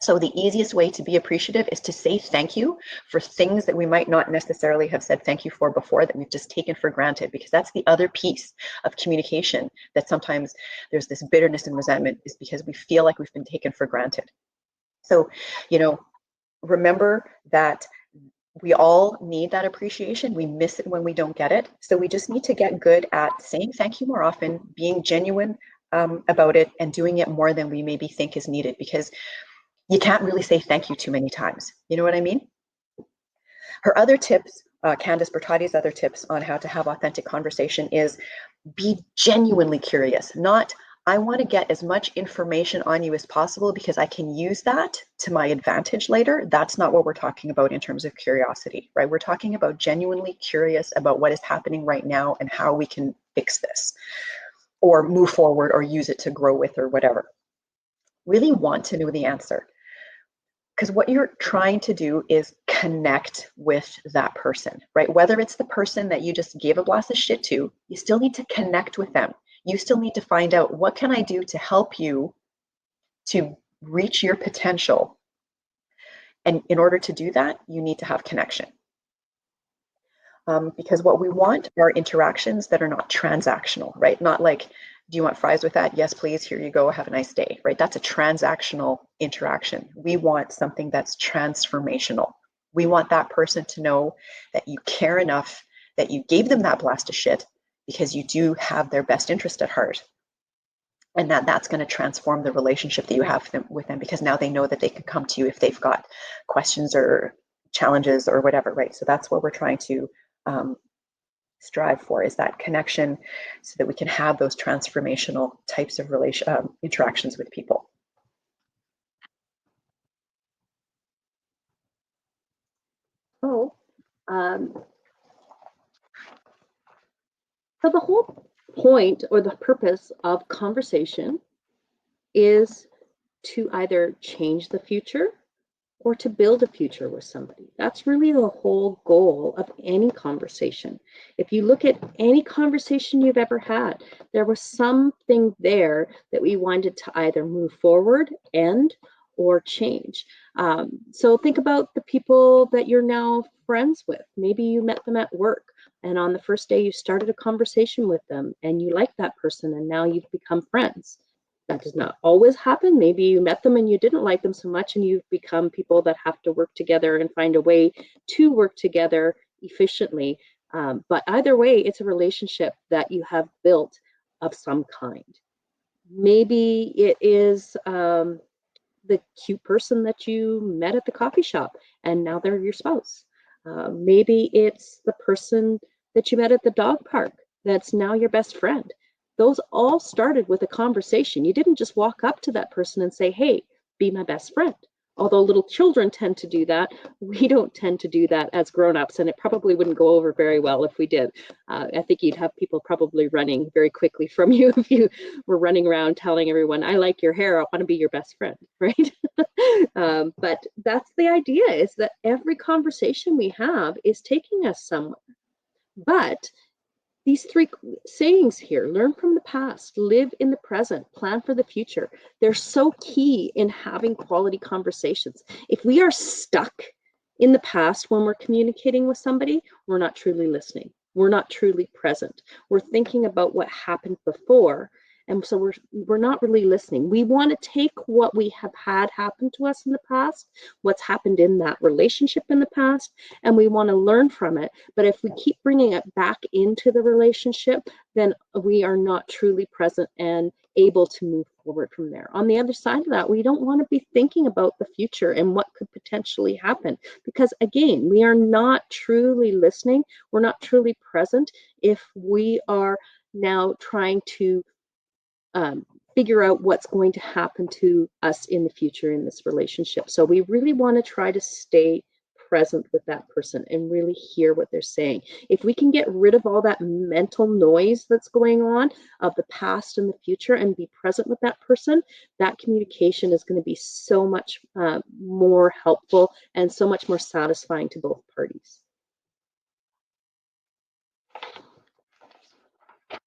So the easiest way to be appreciative is to say thank you for things that we might not necessarily have said thank you for before, that we've just taken for granted, because that's the other piece of communication that sometimes there's this bitterness and resentment, is because we feel like we've been taken for granted. So, you know, remember that We all need that appreciation. We miss it when we don't get it. So we just need to get good at saying thank you more often, being genuine about it, and doing it more than we maybe think is needed, because you can't really say thank you too many times. You know what I mean? Her other tips, Candace Bertotti's other tips on how to have authentic conversation is be genuinely curious, not I want to get as much information on you as possible because I can use that to my advantage later. That's not what we're talking about in terms of curiosity, right? We're talking about genuinely curious about what is happening right now and how we can fix this or move forward or use it to grow with or whatever. Really want to know the answer. Because what you're trying to do is connect with that person, right? Whether it's the person that you just gave a blast of shit to, you still need to connect with them. You still need to find out, what can I do to help you to reach your potential? And in order to do that, you need to have connection. Because what we want are interactions that are not transactional, right? Not like, do you want fries with that? Yes, please. Here you go. Have a nice day, right? That's a transactional interaction. We want something that's transformational. We want that person to know that you care enough that you gave them that blast of shit because you do have their best interest at heart. And that's going to transform the relationship that you have with them, because now they know that they can come to you if they've got questions or challenges or whatever, right? So that's what we're trying to strive for, is that connection, so that we can have those transformational types of interactions with people. So the whole point or the purpose of conversation is to either change the future or to build a future with somebody. That's really the whole goal of any conversation. If you look at any conversation you've ever had, there was something there that we wanted to either move forward, end, or change. So think about the people that you're now friends with. Maybe you met them at work, and on the first day you started a conversation with them and you like that person and now you've become friends. That does not always happen. Maybe you met them and you didn't like them so much and you've become people that have to work together and find a way to work together efficiently. But either way, it's a relationship that you have built of some kind. Maybe it is the cute person that you met at the coffee shop and now they're your spouse. Maybe it's the person that you met at the dog park that's now your best friend. Those all started with a conversation. You didn't just walk up to that person and say, hey, be my best friend. Although little children tend to do that, we don't tend to do that as grown-ups, and it probably wouldn't go over very well if we did. I think you'd have people probably running very quickly from you if you were running around telling everyone, I like your hair, I want to be your best friend, right? But that's the idea, is that every conversation we have is taking us somewhere. But these three sayings here, learn from the past, live in the present, plan for the future, they're so key in having quality conversations. If we are stuck in the past when we're communicating with somebody, we're not truly listening. We're not truly present. We're thinking about what happened before. And so we're not really listening. We want to take what we have had happen to us in the past, what's happened in that relationship in the past, and we want to learn from it. But if we keep bringing it back into the relationship, then we are not truly present and able to move forward from there. On the other side of that, we don't want to be thinking about the future and what could potentially happen, because again, we are not truly listening. We're not truly present if we are now trying to figure out what's going to happen to us in the future in this relationship. So we really want to try to stay present with that person and really hear what they're saying. If we can get rid of all that mental noise that's going on of the past and the future and be present with that person, that communication is going to be so much more helpful and so much more satisfying to both parties.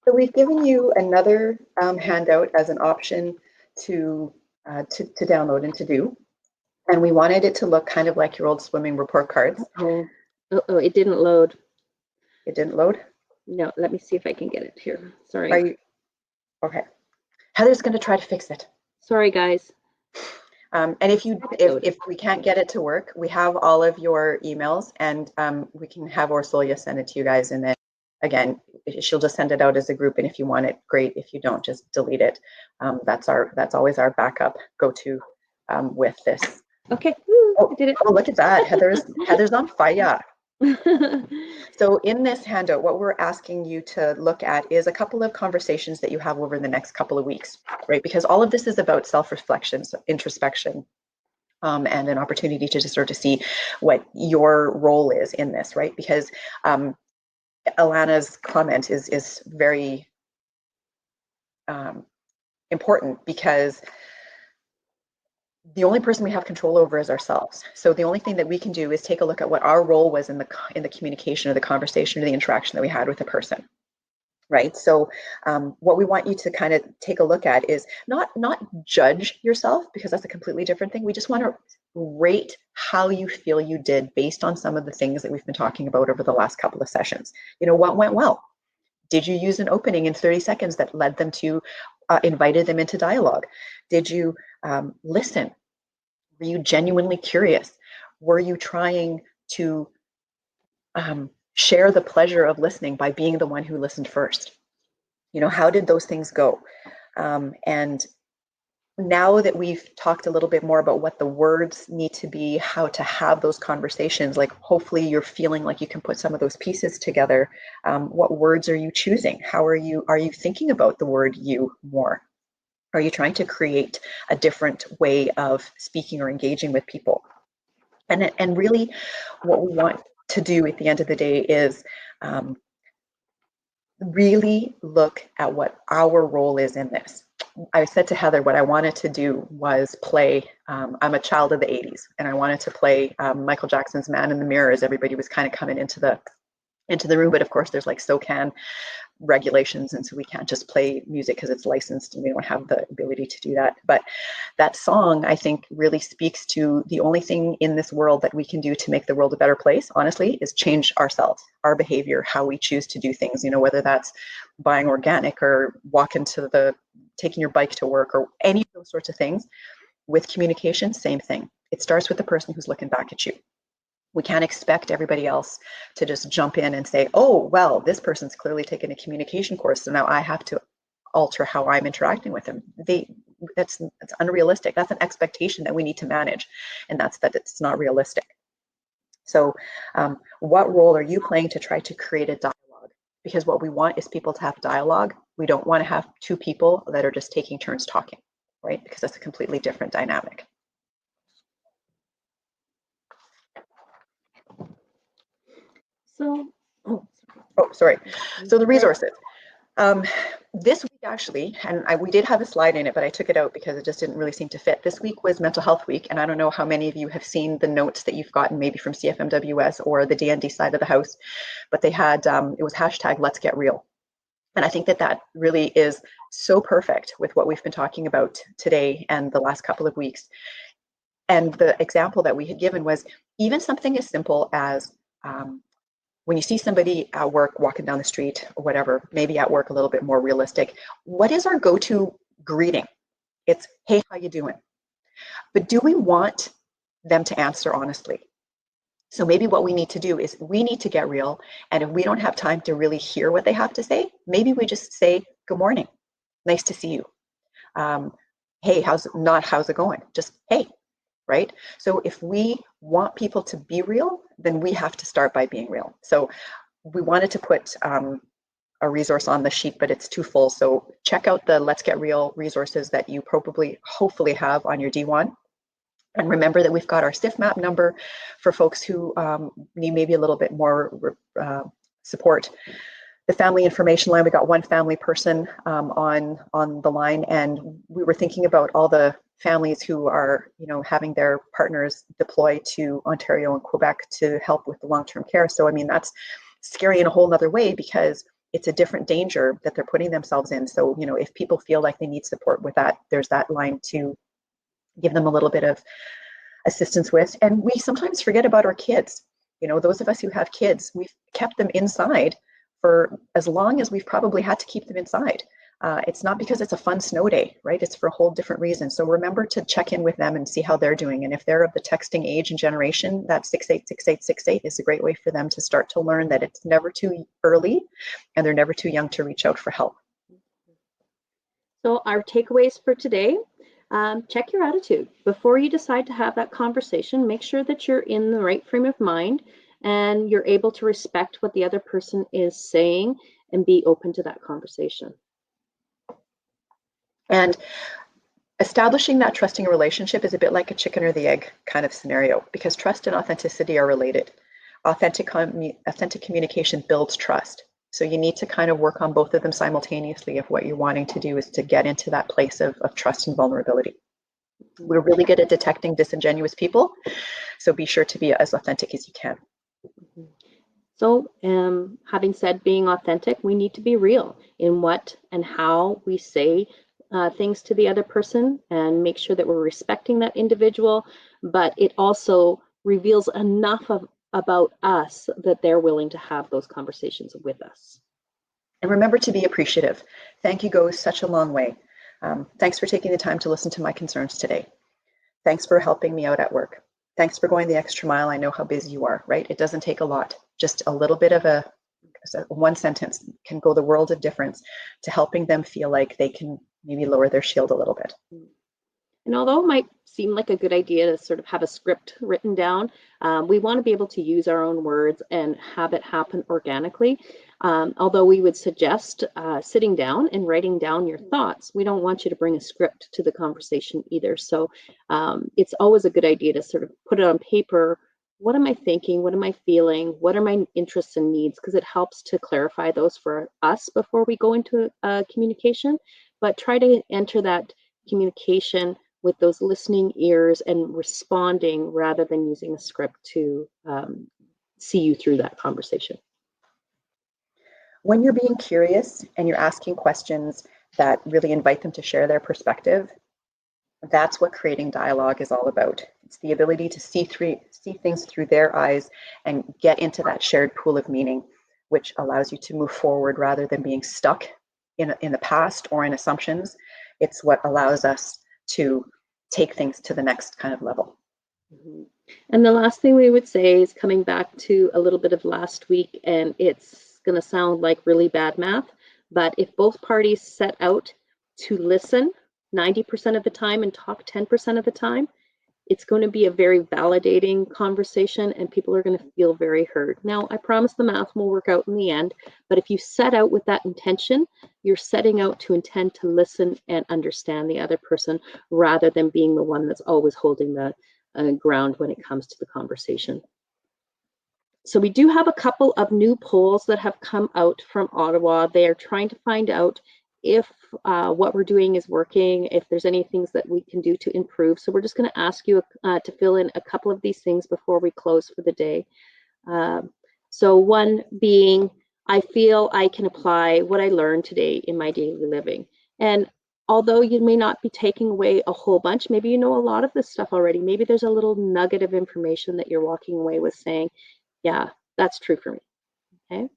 So we've given you another handout as an option to download and to do. And we wanted it to look kind of like your old swimming report cards. Oh, it didn't load. It didn't load? No, let me see if I can get it here. Sorry. Okay. Heather's going to try to fix it. Sorry, guys. And if we can't get it to work, we have all of your emails, and we can have Orsolia send it to you guys. And then again, she'll just send it out as a group. And if you want it, great. If you don't, just delete it. That's always our backup go-to with this. Okay. Oh, I did it. Oh, look at that. Heather's on fire. So in this handout, what we're asking you to look at is a couple of conversations that you have over the next couple of weeks, right? Because all of this is about self-reflection, so introspection, and an opportunity to just sort of see what your role is in this, right? Because Alana's comment is very important, because the only person we have control over is ourselves. So the only thing that we can do is take a look at what our role was in the communication or the conversation or the interaction that we had with a person, right? So what we want you to kind of take a look at is not judge yourself, because that's a completely different thing. We just want to rate how you feel you did based on some of the things that we've been talking about over the last couple of sessions. What went well? Did you use an opening in 30 seconds that led them to invited them into dialogue? Did you listen? Were you genuinely curious? Were you trying to share the pleasure of listening by being the one who listened first? How did those things go? And now that we've talked a little bit more about what the words need to be, how to have those conversations, like hopefully you're feeling like you can put some of those pieces together. What words are you choosing? How are you thinking about the word you more? Are you trying to create a different way of speaking or engaging with people? And really what we want to do at the end of the day is really look at what our role is in this. I said to Heather, what I wanted to do was play, I'm a child of the 80s, and I wanted to play Michael Jackson's Man in the Mirror as everybody was kind of coming into the room. But of course, there's like SOCAN regulations, and so we can't just play music because it's licensed, and we don't have the ability to do that. But that song, I think, really speaks to the only thing in this world that we can do to make the world a better place, honestly, is change ourselves, our behavior, how we choose to do things, whether that's buying organic or taking your bike to work or any of those sorts of things. With communication, same thing. It starts with the person who's looking back at you. We can't expect everybody else to just jump in and say, oh, well, this person's clearly taken a communication course, so now I have to alter how I'm interacting with them. That's unrealistic. That's an expectation that we need to manage, and that's that it's not realistic. So what role are you playing to try to create a dialogue? Because what we want is people to have dialogue. We don't want to have two people that are just taking turns talking, right? Because that's a completely different dynamic. So, sorry. So the resources. This week actually, and we did have a slide in it, but I took it out because it just didn't really seem to fit. This week was Mental Health Week, and I don't know how many of you have seen the notes that you've gotten maybe from CFMWS or the DND side of the house, but they had, it was hashtag Let's Get Real. And I think that really is so perfect with what we've been talking about today and the last couple of weeks. And the example that we had given was even something as simple as when you see somebody at work walking down the street or whatever, maybe at work a little bit more realistic, what is our go-to greeting? It's, hey, how you doing? But do we want them to answer honestly? So maybe what we need to do is we need to get real. And if we don't have time to really hear what they have to say, maybe we just say, good morning, nice to see you. Hey, how's it going? Just, hey, right? So if we want people to be real, then we have to start by being real. So we wanted to put a resource on the sheet, but it's too full. So check out the Let's Get Real resources that you hopefully have on your D1. And remember that we've got our SIF map number for folks who need maybe a little bit more support. The family information line, we got one family person on the line, and we were thinking about all the families who are, having their partners deploy to Ontario and Quebec to help with the long-term care. So, I mean, that's scary in a whole nother way because it's a different danger that they're putting themselves in. So, if people feel like they need support with that, there's that line to give them a little bit of assistance with. And we sometimes forget about our kids. Those of us who have kids, we've kept them inside for as long as we've probably had to keep them inside. It's not because it's a fun snow day, right? It's for a whole different reason. So remember to check in with them and see how they're doing. And if they're of the texting age and generation, that 686868 is a great way for them to start to learn that it's never too early and they're never too young to reach out for help. So our takeaways for today, check your attitude. Before you decide to have that conversation, make sure that you're in the right frame of mind and you're able to respect what the other person is saying and be open to that conversation. And establishing that trusting relationship is a bit like a chicken or the egg kind of scenario, because trust and authenticity are related. Authentic communication builds trust. So you need to kind of work on both of them simultaneously if what you're wanting to do is to get into that place of trust and vulnerability. We're really good at detecting disingenuous people, so be sure to be as authentic as you can. So having said being authentic, we need to be real in what and how we say things to the other person and make sure that we're respecting that individual, but it also reveals enough about us that they're willing to have those conversations with us. And remember to be appreciative. Thank you goes such a long way. Thanks for taking the time to listen to my concerns today. Thanks for helping me out at work. Thanks for going the extra mile. I know how busy you are, right? It doesn't take a lot. Just a little bit of one sentence can go the world of difference to helping them feel like they can maybe lower their shield a little bit. And although it might seem like a good idea to sort of have a script written down, we want to be able to use our own words and have it happen organically. Although we would suggest sitting down and writing down your thoughts, we don't want you to bring a script to the conversation either. So it's always a good idea to sort of put it on paper. What am I thinking? What am I feeling? What are my interests and needs? Because it helps to clarify those for us before we go into communication. But try to enter that communication with those listening ears and responding rather than using a script to see you through that conversation. When you're being curious and you're asking questions that really invite them to share their perspective, that's what creating dialogue is all about. It's the ability to see things through their eyes and get into that shared pool of meaning, which allows you to move forward rather than being stuck in the past or in assumptions. It's what allows us to take things to the next kind of level. Mm-hmm. And the last thing we would say is coming back to a little bit of last week, and it's going to sound like really bad math, but if both parties set out to listen 90% of the time and talk 10% of the time, it's going to be a very validating conversation and people are going to feel very heard. Now, I promise the math will work out in the end, but if you set out with that intention, you're setting out to intend to listen and understand the other person rather than being the one that's always holding the ground when it comes to the conversation. So we do have a couple of new polls that have come out from Ottawa. They are trying to find out if what we're doing is working, if there's any things that we can do to improve. So we're just going to ask you to fill in a couple of these things before we close for the day. So one being, I feel I can apply what I learned today in my daily living. And although you may not be taking away a whole bunch, maybe you know a lot of this stuff already. Maybe there's a little nugget of information that you're walking away with saying, yeah, that's true for me. Okay.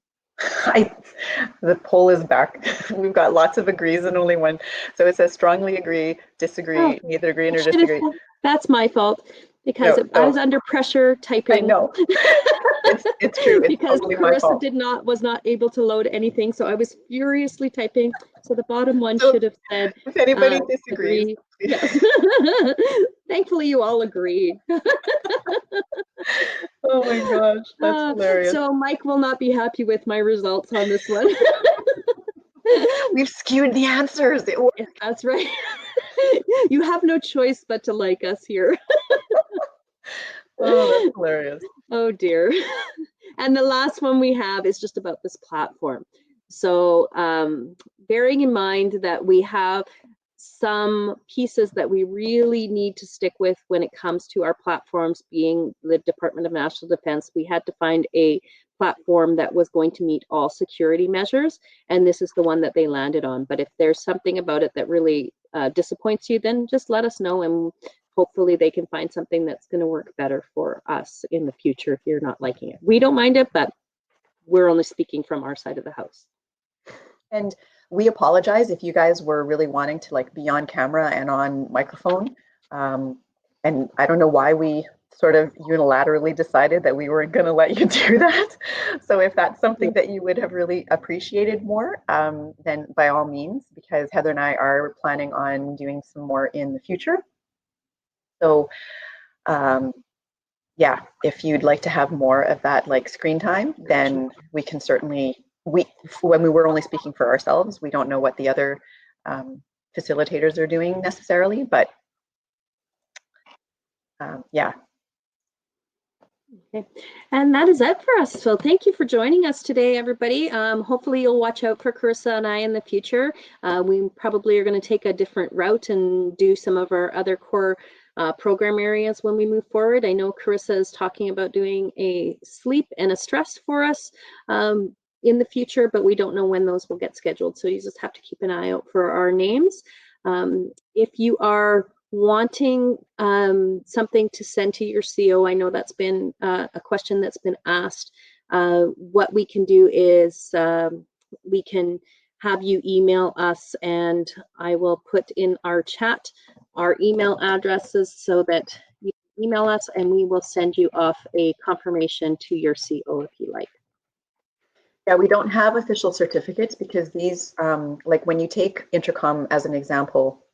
The poll is back. We've got lots of agrees and only one. So it says strongly agree, disagree, neither agree nor disagree. That's my fault because I was under pressure typing. I know. It's true. It's because totally my fault. Carissa was not able to load anything, so I was furiously typing. So the bottom one should have said. If anybody disagrees, yes. Thankfully, you all agree. Oh my gosh, that's hilarious. So Mike will not be happy with my results on this one. We've skewed the answers. Yeah, that's right. You have no choice but to like us here. Oh, that's hilarious. Oh dear. And the last one we have is just about this platform. So bearing in mind that we have some pieces that we really need to stick with when it comes to our platforms, being the Department of National Defense, we had to find a platform that was going to meet all security measures, and this is the one that they landed on. But if there's something about it that really disappoints you, then just let us know, and hopefully they can find something that's going to work better for us in the future if you're not liking it. We don't mind it, but we're only speaking from our side of the house. And we apologize if you guys were really wanting to like be on camera and on microphone. And I don't know why we sort of unilaterally decided that we weren't going to let you do that. So if that's something that you would have really appreciated more, then by all means, because Heather and I are planning on doing some more in the future. So yeah, if you'd like to have more of that like screen time, then we can certainly, when we were only speaking for ourselves, we don't know what the other facilitators are doing necessarily, but yeah. Okay. And that is it for us. So thank you for joining us today, everybody. Hopefully you'll watch out for Carissa and I in the future. We probably are going to take a different route and do some of our other core program areas when we move forward. I know Carissa is talking about doing a sleep and a stress for us in the future, but we don't know when those will get scheduled. So you just have to keep an eye out for our names. If you are wanting something to send to your CO, I know that's been a question that's been asked. What we can do is we can have you email us, and I will put in our chat our email addresses so that you can email us and we will send you off a confirmation to your CO if you like. Yeah, we don't have official certificates because these, like when you take intercom as an example,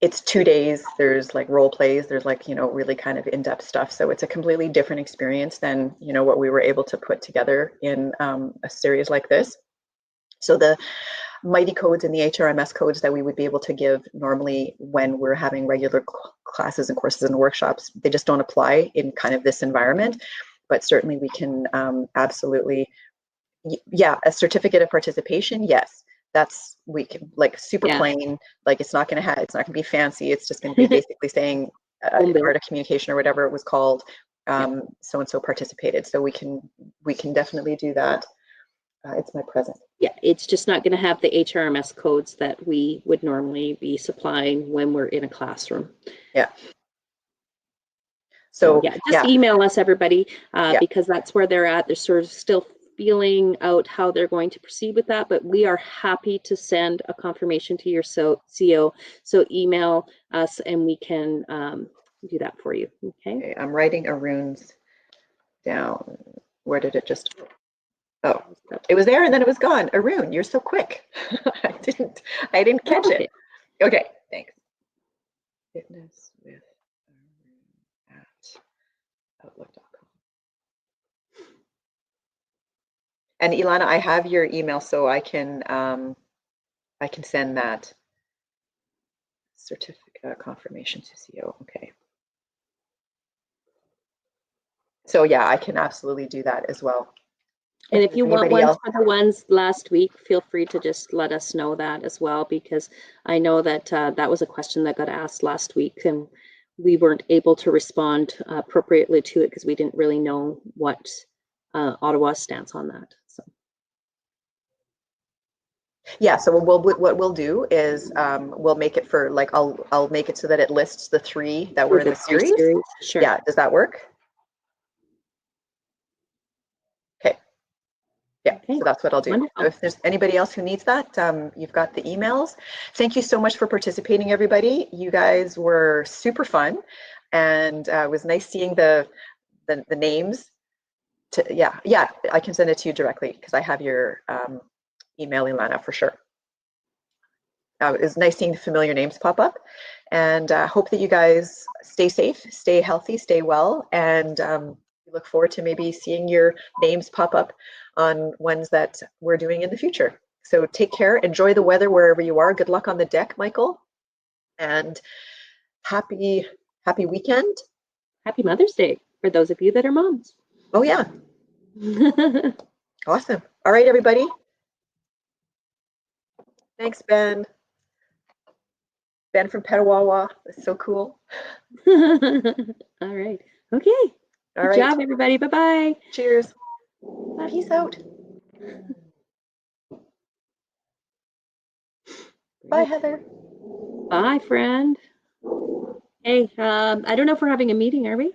it's 2 days, there's like role plays, there's like, really kind of in-depth stuff. So it's a completely different experience than, what we were able to put together in a series like this. So the mighty codes and the HRMS codes that we would be able to give normally when we're having regular classes and courses and workshops, they just don't apply in kind of this environment. But certainly we can absolutely, yeah, a certificate of participation, yes. That's, we can like super plain, like it's not going to be fancy. It's just going to be basically saying art of communication or whatever it was called. So and so participated. So we can definitely do that. It's my present. Yeah, it's just not going to have the HRMS codes that we would normally be supplying when we're in a classroom. Yeah. So yeah, just email us, everybody, because that's where they're at. They're sort of still feeling out how they're going to proceed with that, but we are happy to send a confirmation to your CO. So email us and we can do that for you. Okay. I'm writing Arun's down. Where did it just? Oh, it was there and then it was gone. Arun, you're so quick. I didn't catch it. Okay, thanks. Fitness with Arun at outlook.com. And Ilana, I have your email, so I can send that certificate confirmation to CO. Okay. So yeah, I can absolutely do that as well. And if you want ones for the ones last week, feel free to just let us know that as well, because I know that that was a question that got asked last week and we weren't able to respond appropriately to it because we didn't really know what Ottawa's stance on that. So. Yeah, so what we'll do is we'll make it for like I'll make it so that it lists the 3 that were in the series. Sure. Yeah, does that work? Okay. Yeah, so that's what I'll do. So if there's anybody else who needs that, you've got the emails. Thank you so much for participating, everybody. You guys were super fun, and it was nice seeing the names. Yeah, I can send it to you directly because I have your email, Ilana, for sure. It was nice seeing the familiar names pop up, and hope that you guys stay safe, stay healthy, stay well, and we look forward to maybe seeing your names pop up on ones that we're doing in the future. So take care, enjoy the weather wherever you are. Good luck on the deck, Michael, and happy weekend. Happy Mother's Day for those of you that are moms. Oh yeah. Awesome. All right, everybody. Thanks, Ben. Ben from Petawawa. That's so cool. All right. Okay. Good job, everybody. Bye-bye. Cheers. Peace out. Bye, Heather. Bye, friend. Hey, I don't know if we're having a meeting, are we?